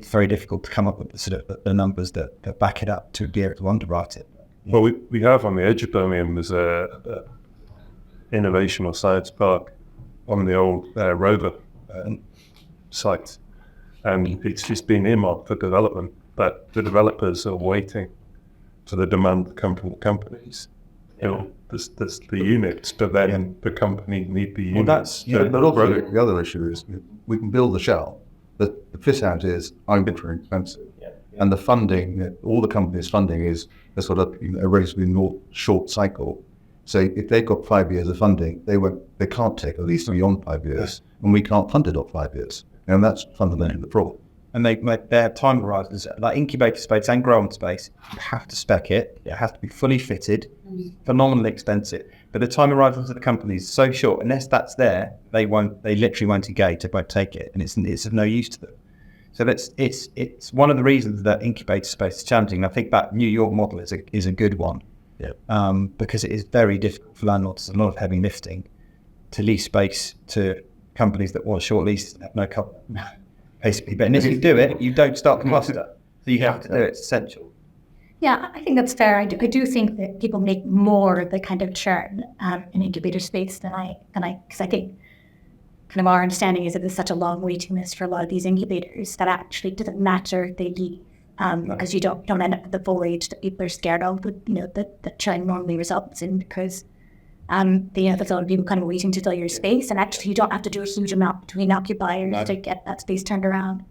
very difficult to come up with the sort of the numbers that back it up to be able to underwrite it. Well, we have on the edge of Birmingham, there's a innovation or science park on the old Rover site, and it's just been earmarked for development, but the developers are waiting for the demand companies build the units, but then the company need the units. But also the other issue is we can build the shell, but the fit out is arbitrarily expensive. And the funding, all the companies' funding is a sort of a relatively short cycle. So if they've got 5 years of funding, they can't take at least beyond 5 years, and we can't fund it on 5 years. And that's fundamentally the problem. And their time horizons, like incubator space and growing space, you have to spec it. It has to be fully fitted, phenomenally expensive. But the time horizons of the companies is so short. Unless that's there, they literally won't engage. They won't take it, and it's of no use to them. So it's one of the reasons that incubator space is challenging. I think that New York model is a good one, because it is very difficult for landlords. There's a lot of heavy lifting to lease space to companies that want short leases and have no cover, basically. But if you do it, you don't start the cluster. So you have to do it. It's essential. Yeah, I think that's fair. I do think that people make more of the kind of churn in incubator space than I, because I think kind of our understanding is that there's such a long waiting list for a lot of these incubators that actually doesn't matter if they leave, because you don't end up with the full age that people are scared of. But the churn normally results in, because there's a lot of people kind of waiting to fill your space, and actually you don't have to do a huge amount between occupiers to get that space turned around.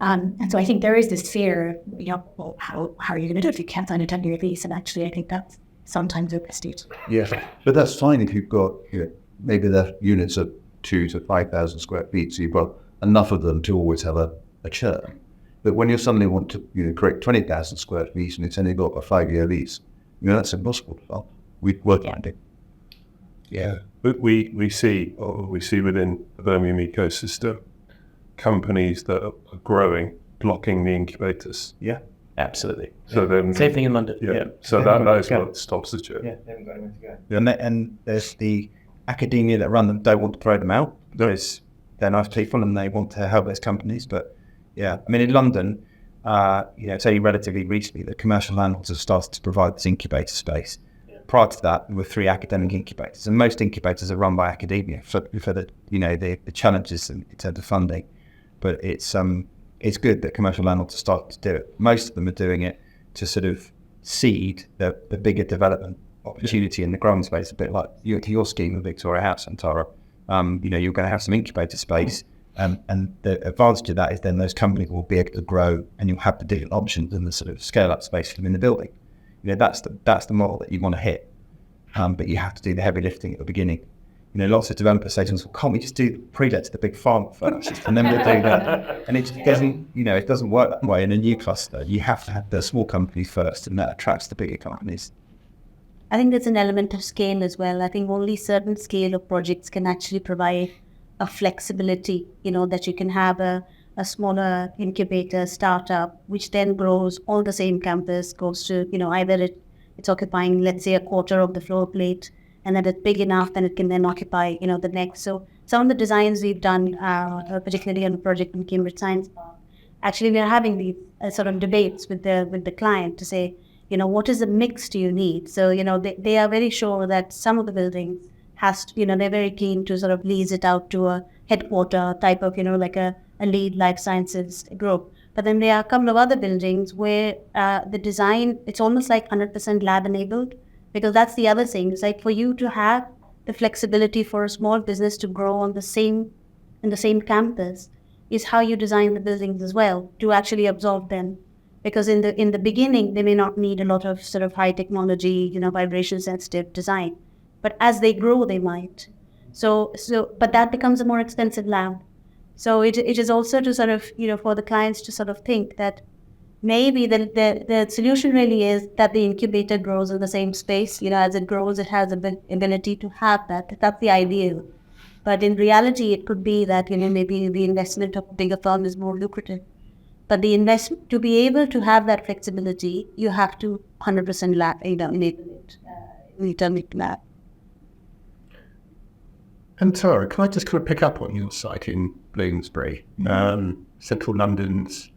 And so I think there is this fear, well, how are you going to do it if you can't sign a 10-year lease? And actually, I think that's sometimes overstated. Yeah, but that's fine if you've got maybe the units of 2,000 to 5,000 square feet, so you've got enough of them to always have a churn. But when you suddenly want to create 20,000 square feet and it's only got a 5-year lease, that's impossible to solve. We work on it. Yeah, but we see within the Birmingham ecosystem companies that are growing, blocking the incubators. Yeah, absolutely. So then, same thing in London. Yeah. So that is what stops the churn. Yeah, they haven't got anywhere to go. And there's the academia that run them don't want to throw them out because they're nice people and they want to help those companies. But yeah, I mean, in London, it's only relatively recently that commercial landlords have started to provide this incubator space. Prior to that, there were 3 academic incubators, and most incubators are run by academia for the challenges in terms of funding. But it's good that commercial landlords are starting to do it. Most of them are doing it to sort of seed the bigger development opportunity in the growing space, a bit like your scheme of Victoria House and Tara. You're going to have some incubator space, and the advantage of that is then those companies will be able to grow, and you'll have the different options and the sort of scale up space for them in the building. That's the model that you want to hit, but you have to do the heavy lifting at the beginning. Lots of developers say to us, well, can't we just do pre-let to the big farm first, and then we'll do that? And it just doesn't, it doesn't work that way in a new cluster. You have to have the small companies first, and that attracts the bigger companies. I think there's an element of scale as well. I think only certain scale of projects can actually provide a flexibility, that you can have a smaller incubator startup, which then grows on the same campus, goes to, either it's occupying, let's say, a quarter of the floor plate, and then it's big enough, then it can then occupy, the next. So some of the designs we've done, particularly on the project in Cambridge Science Park, actually we are having these sort of debates with the client to say, what is the mix do you need? So, they are very sure that some of the buildings has to, they're very keen to sort of lease it out to a headquarter type of, like a lead life sciences group. But then there are a couple of other buildings where the design, it's almost like 100% lab enabled, because that's the other thing. It's like for you to have the flexibility for a small business to grow in the same campus is how you design the buildings as well, to actually absorb them. Because in the beginning, they may not need a lot of sort of high technology, vibration sensitive design. But as they grow, they might. But that becomes a more expensive lab. So it is also to sort of, for the clients to sort of think that maybe the solution really is that the incubator grows in the same space. As it grows, it has the ability to have that. That's the ideal. But in reality, it could be that, maybe the investment of a bigger firm is more lucrative. But the investment, to be able to have that flexibility, you have to 100% enable it. And Tara, can I just kind of pick up on your site in Bloomsbury, central London's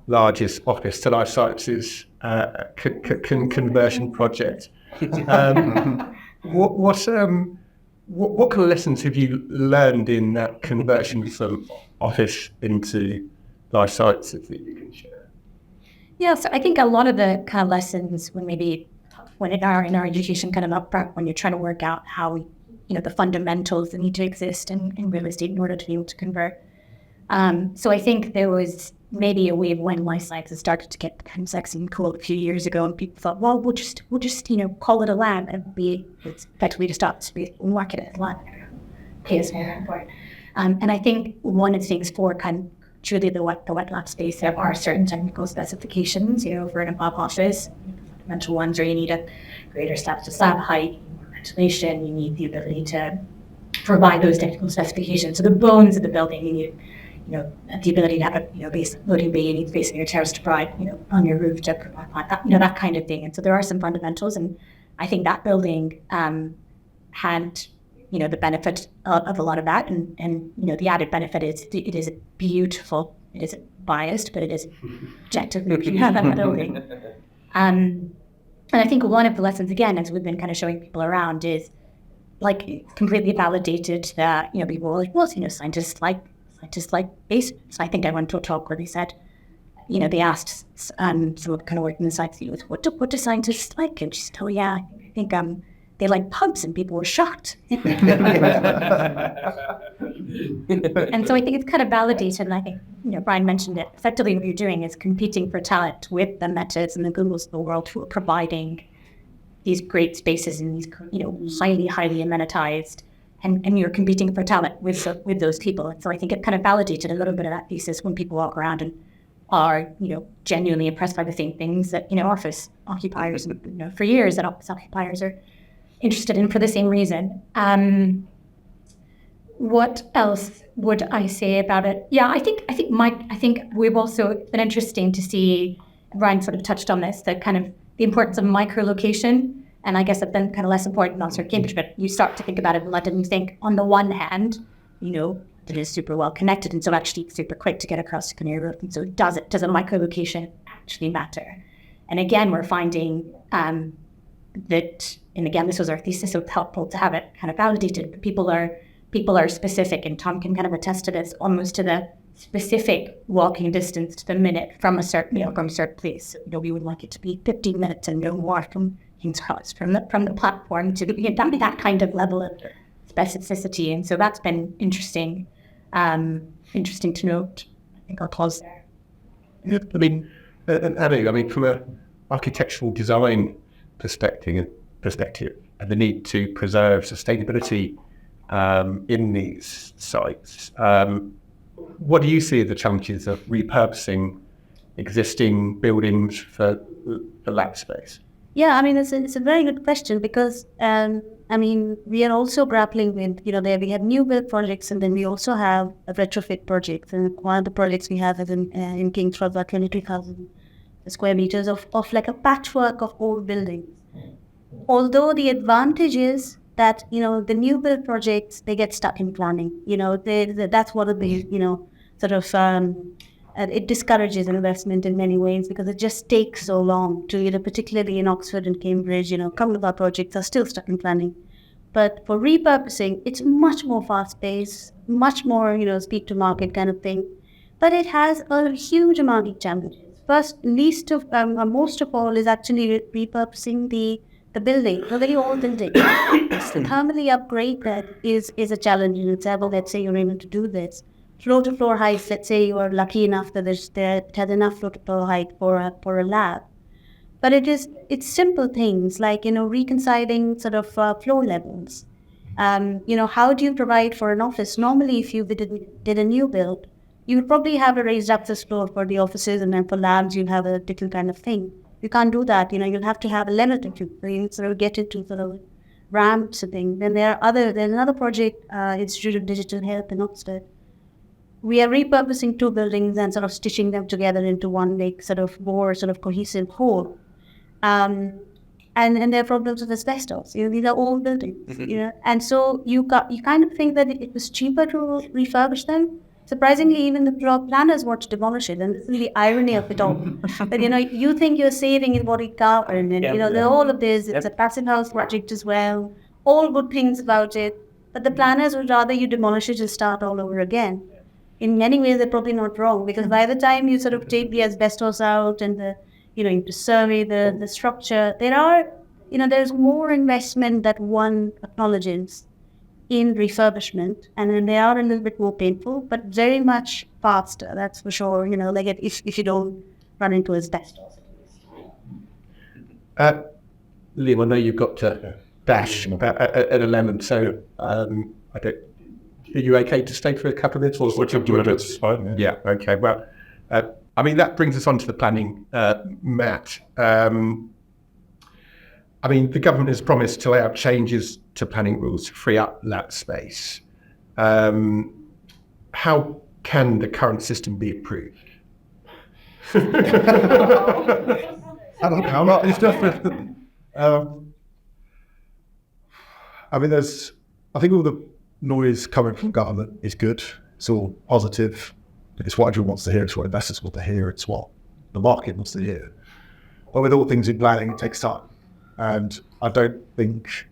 largest office to life sciences conversion project? What kind of lessons have you learned in that conversion from office into life sciences that you can share? Yeah, so I think a lot of the kind of lessons when in our education kind of upfront, when you're trying to work out how the fundamentals that need to exist in real estate in order to be able to convert. So I think there was maybe a wave when life sciences started to get kind of sexy and cool a few years ago, and people thought, well, we'll just call it a lab and it's effectively just up to be market it as lab. Pay us more for it. And I think one of the things for kind of truly the wet lab space, there are certain technical specifications, for an above office, fundamental ones where you need a greater slab height, more ventilation, you need the ability to provide those technical specifications. So the bones of the building, you need, the ability to have a base loading bay, you need space in your terrace to provide, on your roof to provide that, that kind of thing. And so there are some fundamentals, and I think that building had the benefit of a lot of that, and the added benefit is it is beautiful. It isn't biased, but it is objectively beautiful building. And I think one of the lessons, again, as we've been kind of showing people around, is like completely validated that people were like, well, scientists like basements. I think I went to a talk where they said, they asked someone kind of working in the science field, what do scientists like? And she said, oh yeah, I think they like pubs, and people were shocked. And so I think it's kind of validated, and I think, Brian mentioned it, effectively what you're doing is competing for talent with the Metas and the Googles of the world who are providing these great spaces and these, highly amenitized, and you're competing for talent with those people. And so I think it kind of validated a little bit of that thesis when people walk around and are, genuinely impressed by the same things that, office occupiers, for years that office occupiers are interested in for the same reason. What else would I say about it? Yeah, I think we've also been interesting to see, Brian sort of touched on this, that kind of the importance of micro-location, and I guess it's been kind of less important on Cambridge, but you start to think about it in London, you think, on the one hand, it is super well connected, and so actually it's super quick to get across to Canary Wharf, and so does a micro-location actually matter? And again, we're finding that, and again, this was our thesis, so it's helpful to have it kind of validated, but people are specific, and Tom can kind of attest to this, almost to the specific walking distance to the minute from a certain place. We would like it to be 15 minutes and no more from King's Cross, from the platform to that kind of level of specificity. And so that's been interesting to note. I think I'll pause there. Yeah, and Anu, from an architectural design perspective, and the need to preserve sustainability in these sites. What do you see as the challenges of repurposing existing buildings for lab space? Yeah, it's a very good question, because we are also grappling with, we have new build projects, and then we also have a retrofit projects, and one of the projects we have is in King's Cross, about 22,000 square meters of like a patchwork of old buildings. Although the advantage is that, the new build projects, they get stuck in planning. That's one of the, it discourages investment in many ways, because it just takes so long to, particularly in Oxford and Cambridge, a couple of our projects are still stuck in planning. But for repurposing, it's much more fast-paced, much more, speed to market kind of thing. But it has a huge amount of challenges. First, most of all is actually repurposing the building, the very old building. Thermally upgrade that is a challenge in itself. Let's say you're able to do this. Floor-to-floor heights, let's say you are lucky enough that it has enough floor-to-floor height for a lab. But it's simple things like, reconciling sort of floor levels. How do you provide for an office? Normally, if you did a new build, you would probably have a raised access floor for the offices, and then for labs, you'll have a different kind of thing. You can't do that. You'll have to have a level where you sort of get into sort of ramps and things. Then there's another project, Institute of Digital Health in Oxford. We are repurposing two buildings and sort of stitching them together into one big sort of more sort of cohesive whole. And there are problems with asbestos. These are old buildings. And so you kind of think that it was cheaper to refurbish them. Surprisingly, even the planners want to demolish it, and this is the irony of it all. But you think you're saving in body carbon, and all of this. It's a passive house project as well. All good things about it, but the planners would rather you demolish it and start all over again. In many ways, they're probably not wrong, because by the time you sort of take the asbestos out and you need to survey the structure. There's more investment that one acknowledges in refurbishment, and then they are a little bit more painful, but very much faster, that's for sure, if you don't run into asbestos. Liam, I know you've got to dash at 11, so are you okay to stay for a couple of minutes? Or It's fine. Yeah, okay. Well, that brings us on to the planning, Matt. The government has promised to lay out changes to planning rules to free up that space. How can the current system be improved? How not? It's just, I think all the noise coming from government is good. It's all positive. It's what everyone wants to hear. It's what investors want to hear. It's what the market wants to hear. But with all things in planning, it takes time. And I don't think,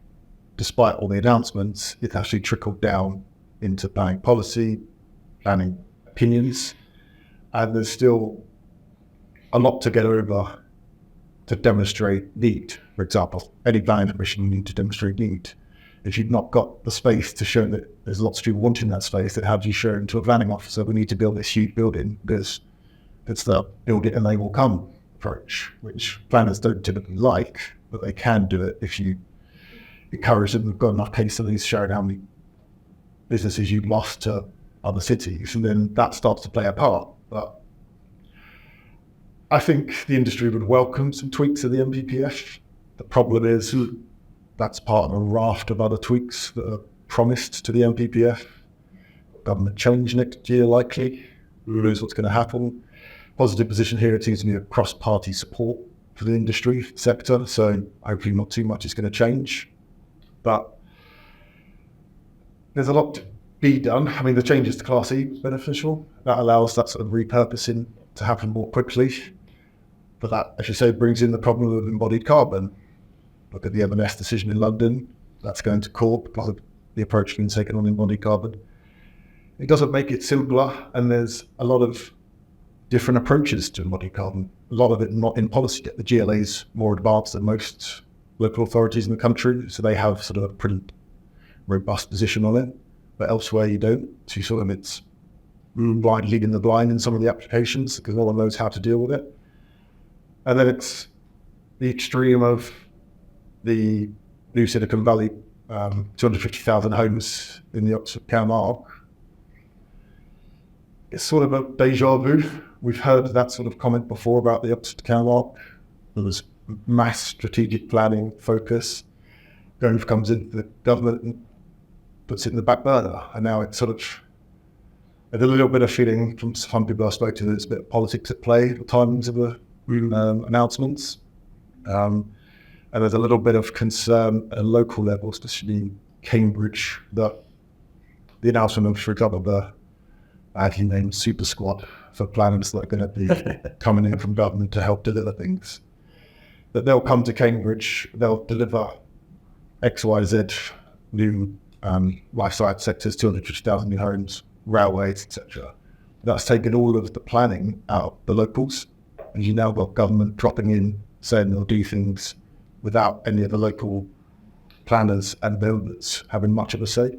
despite all the announcements, it's actually trickled down into planning policy, planning opinions. And there's still a lot to get over to demonstrate need. For example, any planning permission, you need to demonstrate need. If you've not got the space to show that there's lots of people wanting that space, then how do you show to a planning officer, we need to build this huge building because it's the build it and they will come approach, which planners don't typically like, but they can do it if you encourage them. We've got enough case studies showing how many businesses you've lost to other cities, and then that starts to play a part. But I think the industry would welcome some tweaks of the MPPF. The problem is that's part of a raft of other tweaks that are promised to the MPPF. Government change next year likely. Who knows what's going to happen. Positive position here, it seems to be a cross-party support for the industry sector, so hopefully not too much is going to change. But there's a lot to be done. The changes to Class E beneficial. That allows that sort of repurposing to happen more quickly. But that, as you say, brings in the problem of embodied carbon. Look at the M&S decision in London. That's going to court because of the approach being taken on embodied carbon. It doesn't make it simpler, and there's a lot of different approaches to embodied carbon. A lot of it not in policy yet. The GLA is more advanced than most local authorities in the country, so they have sort of a pretty robust position on it. But elsewhere you don't. So it's blind leading the blind in some of the applications because no one knows how to deal with it. And then it's the extreme of the new Silicon Valley, 250,000 homes in the Oxford Camargue. It's sort of a deja vu. We've heard that sort of comment before about the Oxford Camargue. There was mass strategic planning focus. Gove comes into the government and puts it in the back burner. And now it's sort of a little bit of feeling from some people I spoke to that it's a bit of politics at play at the times of the announcements. And there's a little bit of concern at a local level, especially in Cambridge, that the announcement of, for example, the badly named super squad for planners that are going to be coming in from government to help deliver things, that they'll come to Cambridge, they'll deliver X, Y, Z, new life science sectors, 250,000 new homes, railways, etc. That's taken all of the planning out of the locals, and you now got government dropping in, saying they'll do things without any of the local planners and builders having much of a say.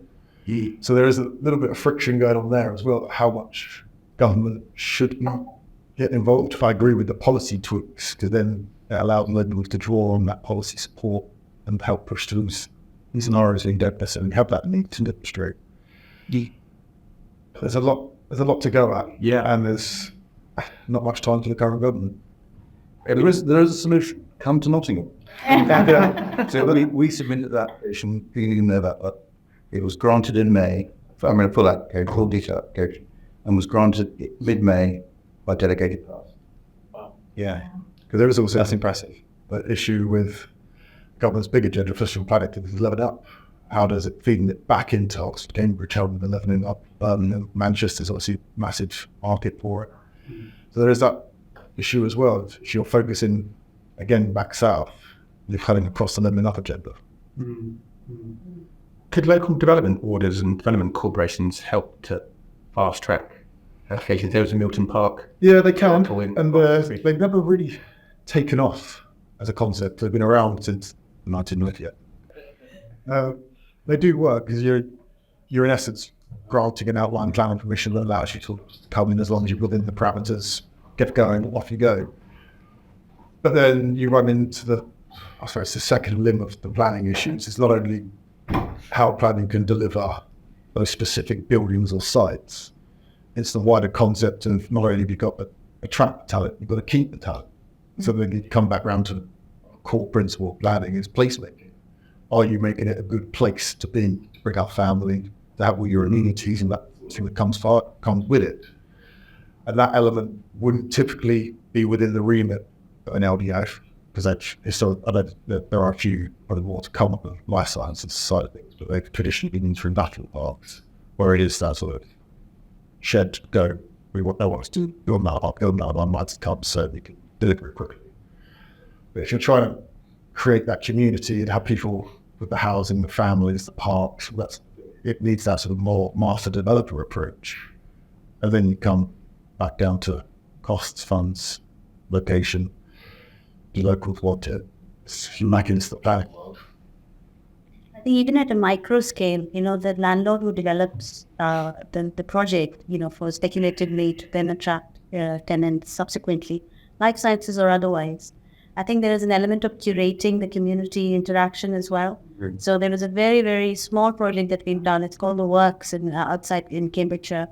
So there is a little bit of friction going on there as well, how much government should get involved. I agree with the policy tweaks, because then it allows locals to draw on that policy support and help push through these scenarios where you don't necessarily have that need to demonstrate. There's a lot to go at, and there's not much time for the current government. There is a solution. Come to Nottingham. So we submitted that application, in November. It was granted in May. I'm going to pull application, full detail application, and was granted mid-May by delegated pass. Wow. Yeah, because there is also that's impressive. But issue with government's big agenda for social planning is leveled up. How does it feed it back into Oxford, Cambridge, helping the levelling up? Manchester's obviously a massive market for it. So there is that issue as well. If you're focusing again back south, you're cutting across the levelling up agenda. Could local development orders and development corporations help to fast track applications? There was a Milton Park. Yeah, they can, and they've never really taken off as a concept. They've been around since 1990. They do work because you're in essence granting an outline plan permission that allows you to come in as long as you're within the parameters, get going, off you go. But then you run into the second limb of the planning issues. It's not only how planning can deliver those specific buildings or sites, it's the wider concept of not only have you got to attract talent, you've got to keep the talent. So then you come back around to the core principle of planning is placemaking. Are you making it a good place to be, to bring our family, to have all your amenities and that thing that comes with it? And that element wouldn't typically be within the remit of an LDF, because there are a few probably more to come on the life sciences side of things, but they've traditionally been through industrial parks, where it is that sort of shed go. No one wants to build on might come so you can deliver it quickly. But if you're trying to create that community and have people with the housing, the families, the parks, it needs that sort of more master developer approach. And then you come back down to costs, funds, location. The locals want it. It's back into the planning world. I think even at a micro scale, the landlord who develops the project, for speculatively to then attract tenants subsequently, life sciences or otherwise. I think there is an element of curating the community interaction as well. Mm-hmm. So there was a very, very small project that we've done. It's called The Works outside in Cambridgeshire.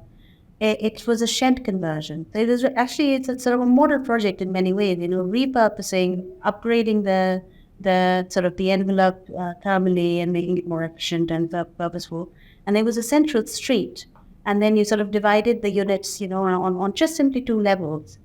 It was a shed conversion. So it's a sort of a model project in many ways, repurposing, upgrading the sort of the envelope thermally and making it more efficient and purposeful. And there was a central street. And then you sort of divided the units, on just simply 2 levels.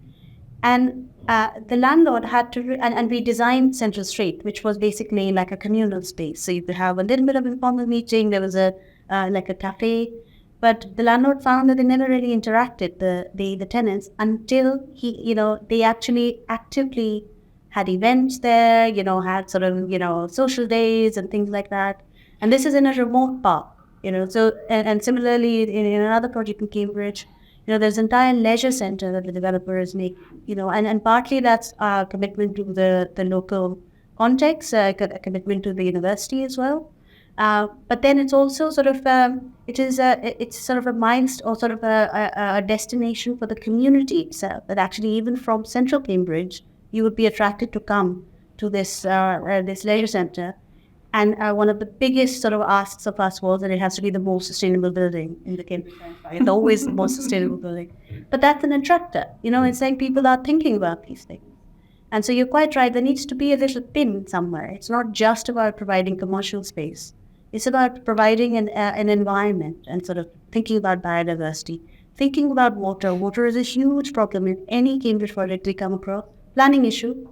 And the landlord had to, and we designed Central Street, which was basically like a communal space. So you could have a little bit of informal meeting. There was like a cafe, but the landlord found that they never really interacted the tenants until they actually actively had events there. Had sort of social days and things like that. And this is in a remote park. So and similarly in another project in Cambridge. There's an entire leisure center that the developers make, and partly that's a commitment to the local context, a commitment to the university as well. But then it's also sort of, it's sort of a milestone or sort of a destination for the community itself, that actually even from central Cambridge, you would be attracted to come to this leisure center. And one of the biggest sort of asks of us was that it has to be the most sustainable building in the Cambridge Science. It's always the most sustainable building. But that's an attractor. It's like people are thinking about these things. And so you're quite right. There needs to be a little pin somewhere. It's not just about providing commercial space. It's about providing an environment and sort of thinking about biodiversity, thinking about water. Water is a huge problem in any Cambridge project we come across. Planning issue.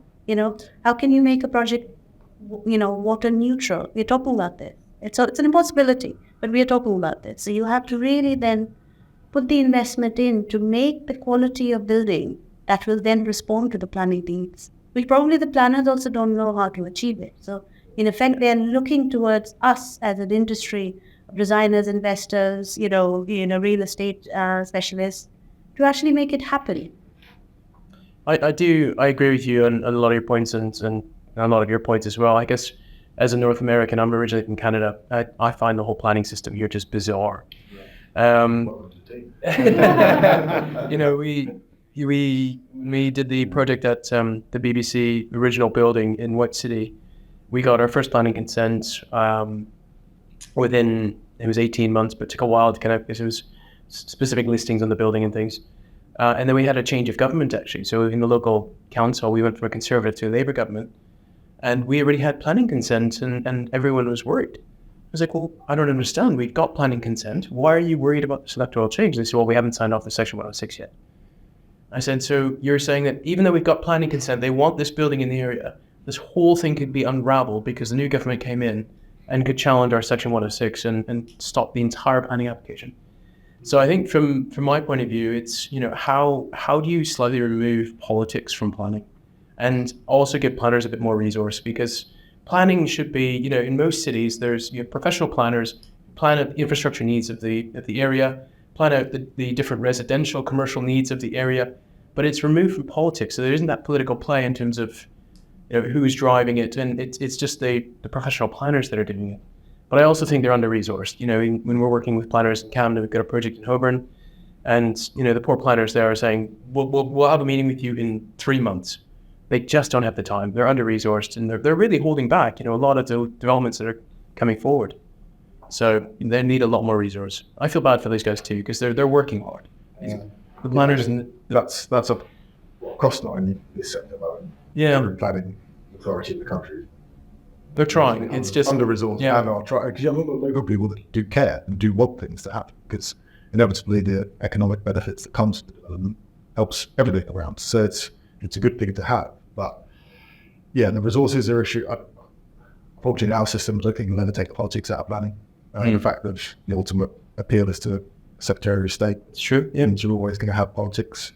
How can you make a project water neutral? We're talking about this. It's an impossibility, but we are talking about this. So you have to really then put the investment in to make the quality of building that will then respond to the planning needs, which probably the planners also don't know how to achieve it. So in effect, they're looking towards us as an industry, designers, investors, real estate specialists, to actually make it happen. I agree with you on a lot of your points and a lot of your points as well. I guess as a North American, I'm originally from Canada. I find the whole planning system here just bizarre. We did the project at the BBC original building in White City. We got our first planning consent within, it was 18 months, but it took a while to because it was specific listings on the building and things. And then we had a change of government actually. So in the local council, we went from a Conservative to a Labour government. And we already had planning consent and everyone was worried. I was like, well, I don't understand. We've got planning consent. Why are you worried about this electoral change? They said, well, we haven't signed off the Section 106 yet. I said, so you're saying that even though we've got planning consent, they want this building in the area, this whole thing could be unraveled because the new government came in and could challenge our Section 106 and stop the entire planning application. So I think from my point of view, it's, how do you slightly remove politics from planning? And also give planners a bit more resource, because planning should be, in most cities, you have professional planners, plan out the infrastructure needs of the area, plan out the different residential, commercial needs of the area. but it's removed from politics. So there isn't that political play in terms of who's driving it, and it's just the professional planners that are doing it. But I also think they're under-resourced. When we're working with planners in Camden, we've got a project in Holborn, and the poor planners there are saying, we'll have a meeting with you in 3 months. They just don't have the time. They're under-resourced, and they're really holding back, a lot of the developments that are coming forward. So they need a lot more resource. I feel bad for these guys too, because they're working hard. The planners and That's a cost line in this sector. Planning authority in the country. They're trying. It's just under-resourced and are trying. Because you have a lot of local people that do care and do want things to happen, because inevitably the economic benefits that comes with development helps everything around. So it's a good thing to have. But the resources are an issue. Unfortunately, our system is looking to take the politics out of planning. The fact that the ultimate appeal is to Secretary of State. It's true. And you're always going to have politics,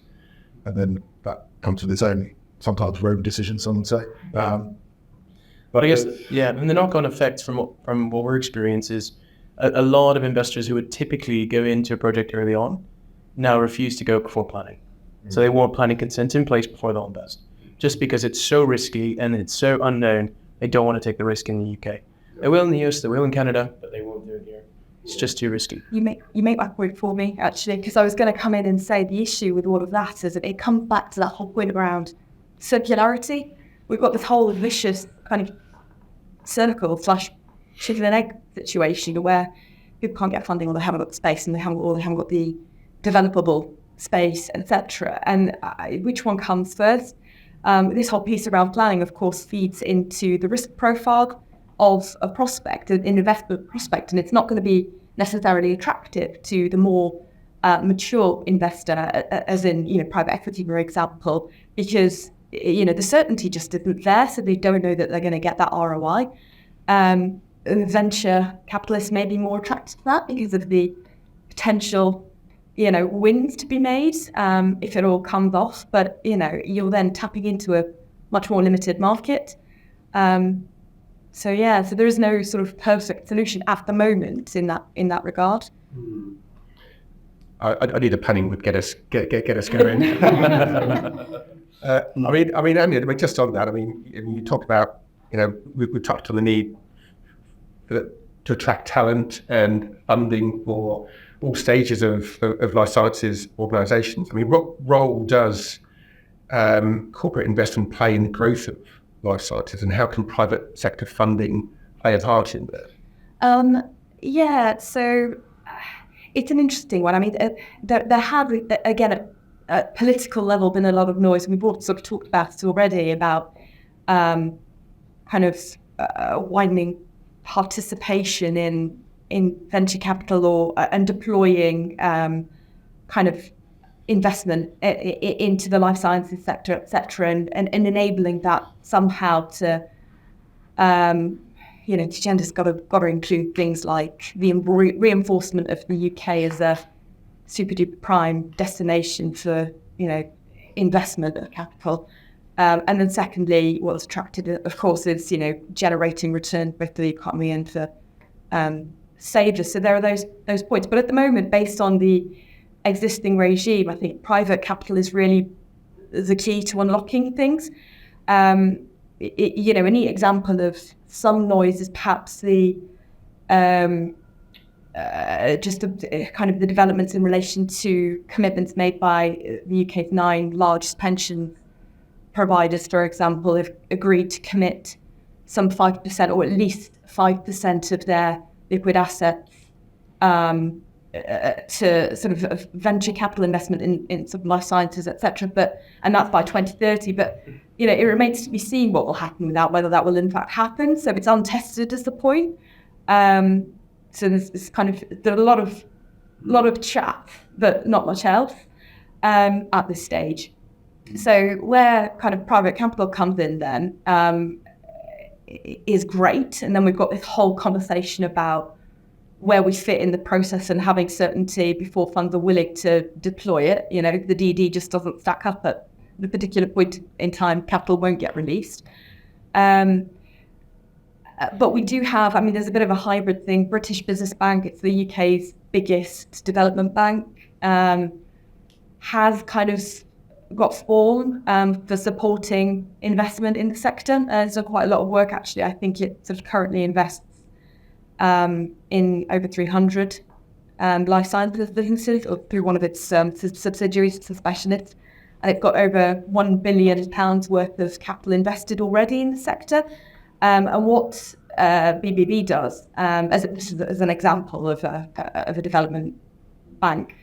and then that comes with its own sometimes rogue decisions. Some would say. But I guess, and the knock-on effects from what we're experiencing is a lot of investors who would typically go into a project early on now refuse to go before planning. So they want planning consent in place before they'll invest, just because it's so risky and it's so unknown. They don't want to take the risk in the UK. They will in the US, they will in Canada, but they won't do it here. It's just too risky. You make my point for me, actually, because I was going to come in and say the issue with all of that is that it comes back to that whole point around circularity. We've got this whole vicious kind of circle / chicken and egg situation where people can't get funding, or they haven't got the space, and they haven't got the developable space, etc. And which one comes first? This whole piece around planning, of course, feeds into the risk profile of a prospect, an investment prospect, and it's not going to be necessarily attractive to the more mature investor, as in private equity, for example, because the certainty just isn't there, so they don't know that they're going to get that ROI. Venture capitalists may be more attracted to that because of the potential wins to be made if it all comes off, but you're then tapping into a much more limited market. So there is no sort of perfect solution at the moment in that regard. I need a planning would get us going. Andy, just on that, you talk about, we talked on the need to attract talent and funding for all stages of life sciences organisations. What role does corporate investment play in the growth of life sciences, and how can private sector funding play a part in that? So it's an interesting one. There have, again, at political level, been a lot of noise. We've all sort of talked about it already, about widening participation in venture capital and deploying investment into the life sciences sector, etc., and enabling that somehow to, agenda's got to include things like the reinforcement of the UK as a super duper prime destination for, investment of capital. And then secondly, what's attracted, of course, is, generating return both to the economy and for savers. So there are those points. But at the moment, based on the existing regime, I think private capital is really the key to unlocking things. Any example of some noise is perhaps the the developments in relation to commitments made by the UK's 9 largest pension providers, for example, have agreed to commit some 5%, or at least 5% of their liquid assets to sort of venture capital investment in sort of life sciences, etc. And that's by 2030. But it remains to be seen what will happen with that, whether that will in fact happen. So it's untested is the point. So there's a lot of chat, but not much else at this stage. So where kind of private capital comes in then is great, and then we've got this whole conversation about where we fit in the process and having certainty before funds are willing to deploy it. The DD just doesn't stack up at the particular point in time. Capital won't get released. But we do have, there's a bit of a hybrid thing. British Business Bank, it's the UK's biggest development bank, has kind of got form for supporting investment in the sector. So quite a lot of work actually. I think it sort of currently invests in over 300 life sciences businesses or through one of its subsidiaries, it's a specialist. And it's got over £1 billion worth of capital invested already in the sector. And what BBB does, as an example of a development bank,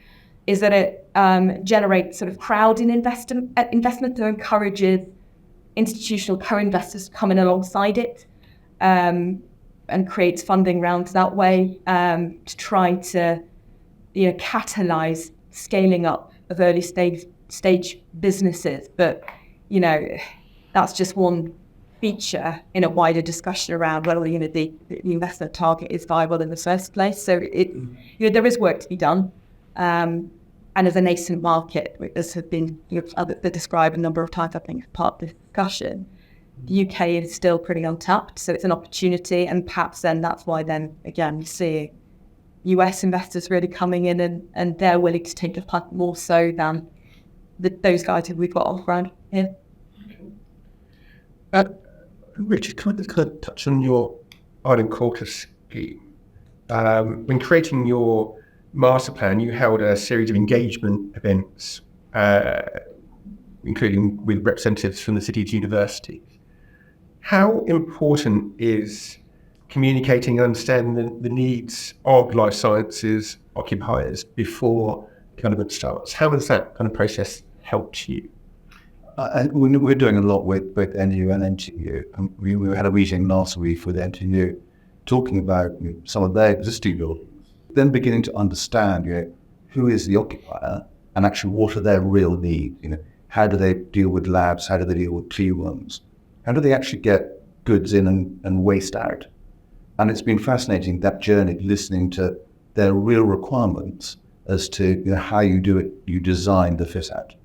is that it generates sort of crowding investment that encourages institutional co-investors to come in alongside it and creates funding rounds that way to try to catalyse scaling up of early stage businesses. But, that's just one feature in a wider discussion around whether the investment target is viable in the first place. So there is work to be done. And as a nascent market, as have been described a number of times, I think, as part of this discussion, the UK is still pretty untapped, so it's an opportunity, and perhaps then that's why then, again, we see US investors really coming in and they're willing to take a punt more so than those guys who we've got on the ground here. Richard, can I just touch on your Island Quarter scheme? When creating your master plan, you held a series of engagement events, including with representatives from the city's universities. How important is communicating and understanding the needs of life sciences occupiers before development starts? How has that kind of process helped you? We're doing a lot with both NTU and NTU. We had a meeting last week with NTU talking about some of their existing buildings, then beginning to understand who is the occupier and actually what are their real needs. How do they deal with labs? How do they deal with clean rooms? How do they actually get goods in and waste out? And it's been fascinating, that journey, listening to their real requirements as to how you do it, you design the fit out.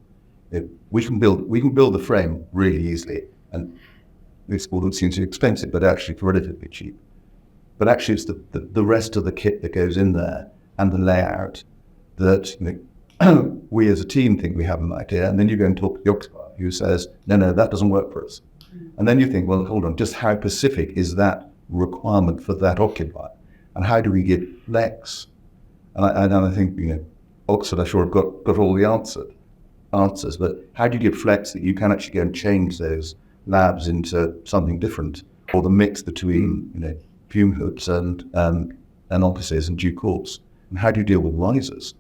We can build the frame really easily, and this all seems expensive, but actually relatively cheap. But actually, it's the rest of the kit that goes in there and the layout that we as a team think we have an idea, and then you go and talk to the occupier who says, no, that doesn't work for us. And then you think, well, hold on, just how specific is that requirement for that occupier, and how do we get flex? And I think Oxford, I'm sure, have got all the answers, but how do you get flex that you can actually go and change those labs into something different, or the mix between fume hoods and offices in due course? And how do you deal with risers?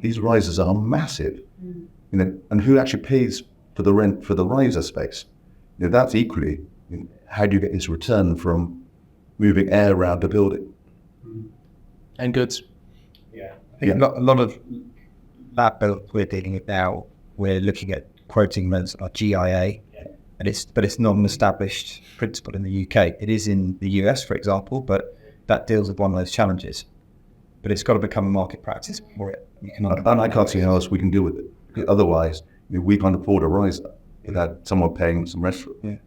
These risers are massive, and who actually pays for the rent for the riser space? That's equally, how do you get this return from moving air around the building? And goods. I think a lot of lab builds we're dealing with now, we're looking at quoting rents like GIA, but it's not an established principle in the UK. It is in the US, for example, but that deals with one of those challenges. But it's got to become a market practice for it. And I can't see how else we can deal with it. Because otherwise, we can't afford a riser without someone paying some rent for it.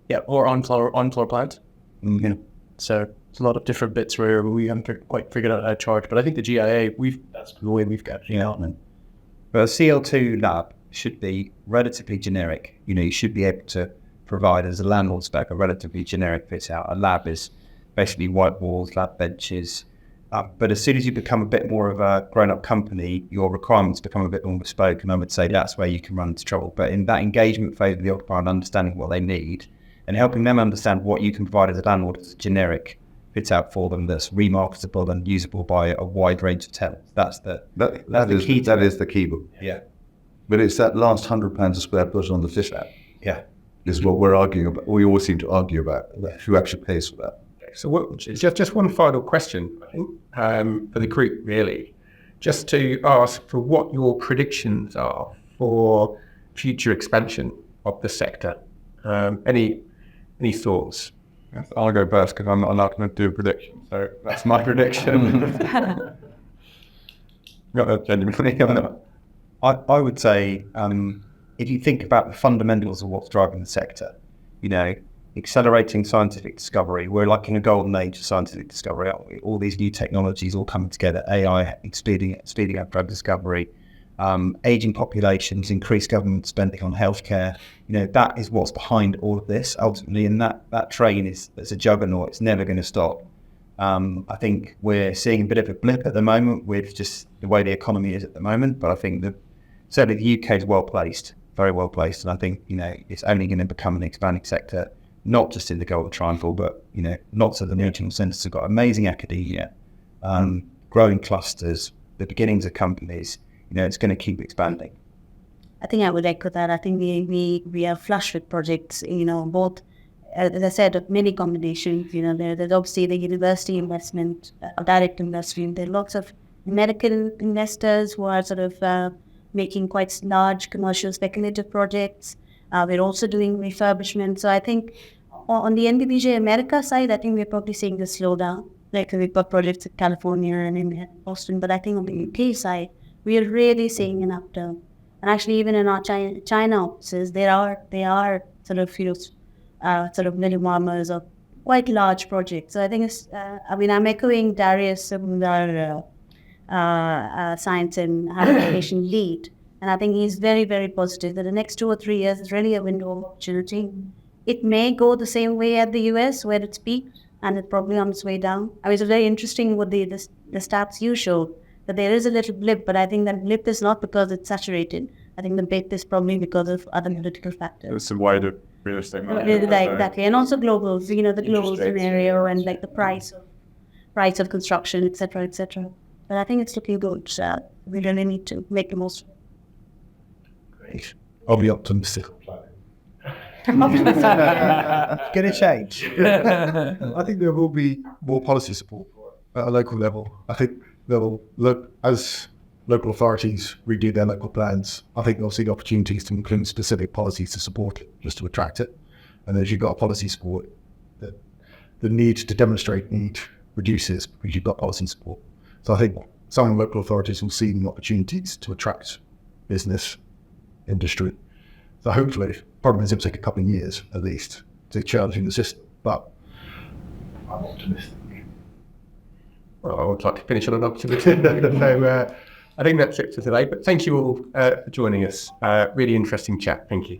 Yeah, or on-floor plant. Yeah. So it's a lot of different bits where we haven't quite figured out how to charge. But I think the GIA, that's the way we've got it. But a CL2 lab should be relatively generic. You should be able to provide, as a landlord spec, a relatively generic fit out. A lab is basically white walls, lab benches. But as soon as you become a bit more of a grown-up company, your requirements become a bit more bespoke, and I would say that's where you can run into trouble. But in that engagement phase of the occupier and understanding what they need, and helping them understand what you can provide as a landlord as a generic fit out for them that's remarketable and usable by a wide range of tenants. That's the key. That is the key. Yeah. But it's that last £100 a square foot on the fit out. Yeah. Is what we're arguing about. We always seem to argue about who actually pays for that. So just one final question, I think, for the group, really, just to ask for what your predictions are for future expansion of the sector. Any thoughts? Yes, I'll go first because I'm not allowed to do a prediction. So that's my prediction. I would say if you think about the fundamentals of what's driving the sector, accelerating scientific discovery. We're like in a golden age of scientific discovery, aren't we? All these new technologies all coming together, AI speeding up drug discovery, aging populations, increased government spending on healthcare. That is what's behind all of this ultimately, and that train it's a juggernaut. It's never going to stop. I think we're seeing a bit of a blip at the moment with just the way the economy is at the moment, but I think that certainly the UK is well placed, very well placed, and I think it's only going to become an expanding sector, not just in the Golden Triangle, but lots of the regional centres have got amazing academia, growing clusters, the beginnings of companies. It's going to keep expanding. I think I would echo that. I think we are flush with projects, both, as I said, many combinations. There's obviously the university investment, direct investment. There are lots of medical investors who are sort of making quite large commercial speculative projects. We're also doing refurbishment. So I think on the NBBJ America side, I think we're probably seeing the slowdown. Like we've got projects in California and in Boston, but I think on the UK side, we are really seeing an upturn. And actually, even in our China offices, they are sort of sort of little mamas of quite large projects. So I think I'm echoing Darius, our science and application lead, and I think he's very, very positive that the next 2 or 3 years is really a window of opportunity. It may go the same way at the US where it's peaked, and it's probably on its way down. It's very interesting what the stats you showed, that there is a little blip, but I think that blip is not because it's saturated. I think the blip is probably because of other political factors. It's a wider real estate market. Exactly, and also global, the global scenario and like the price of construction, etc., etc. But I think it's looking good. We really need to make the most of it. Great. I'll be optimistic. Going to change. I think there will be more policy support at a local level. I think they'll look, as local authorities redo their local plans, I think they'll see the opportunities to include specific policies to support it, just to attract it. And as you've got policy support, the need to demonstrate need reduces because you've got policy support. So I think some local authorities will see the opportunities to attract business, industry. So hopefully, problem is it will take a couple of years at least to challenge the system, but I'm optimistic. Well, I would like to finish on an optimistic note. So I think that's it for today, but thank you all for joining us. Really interesting chat. Thank you.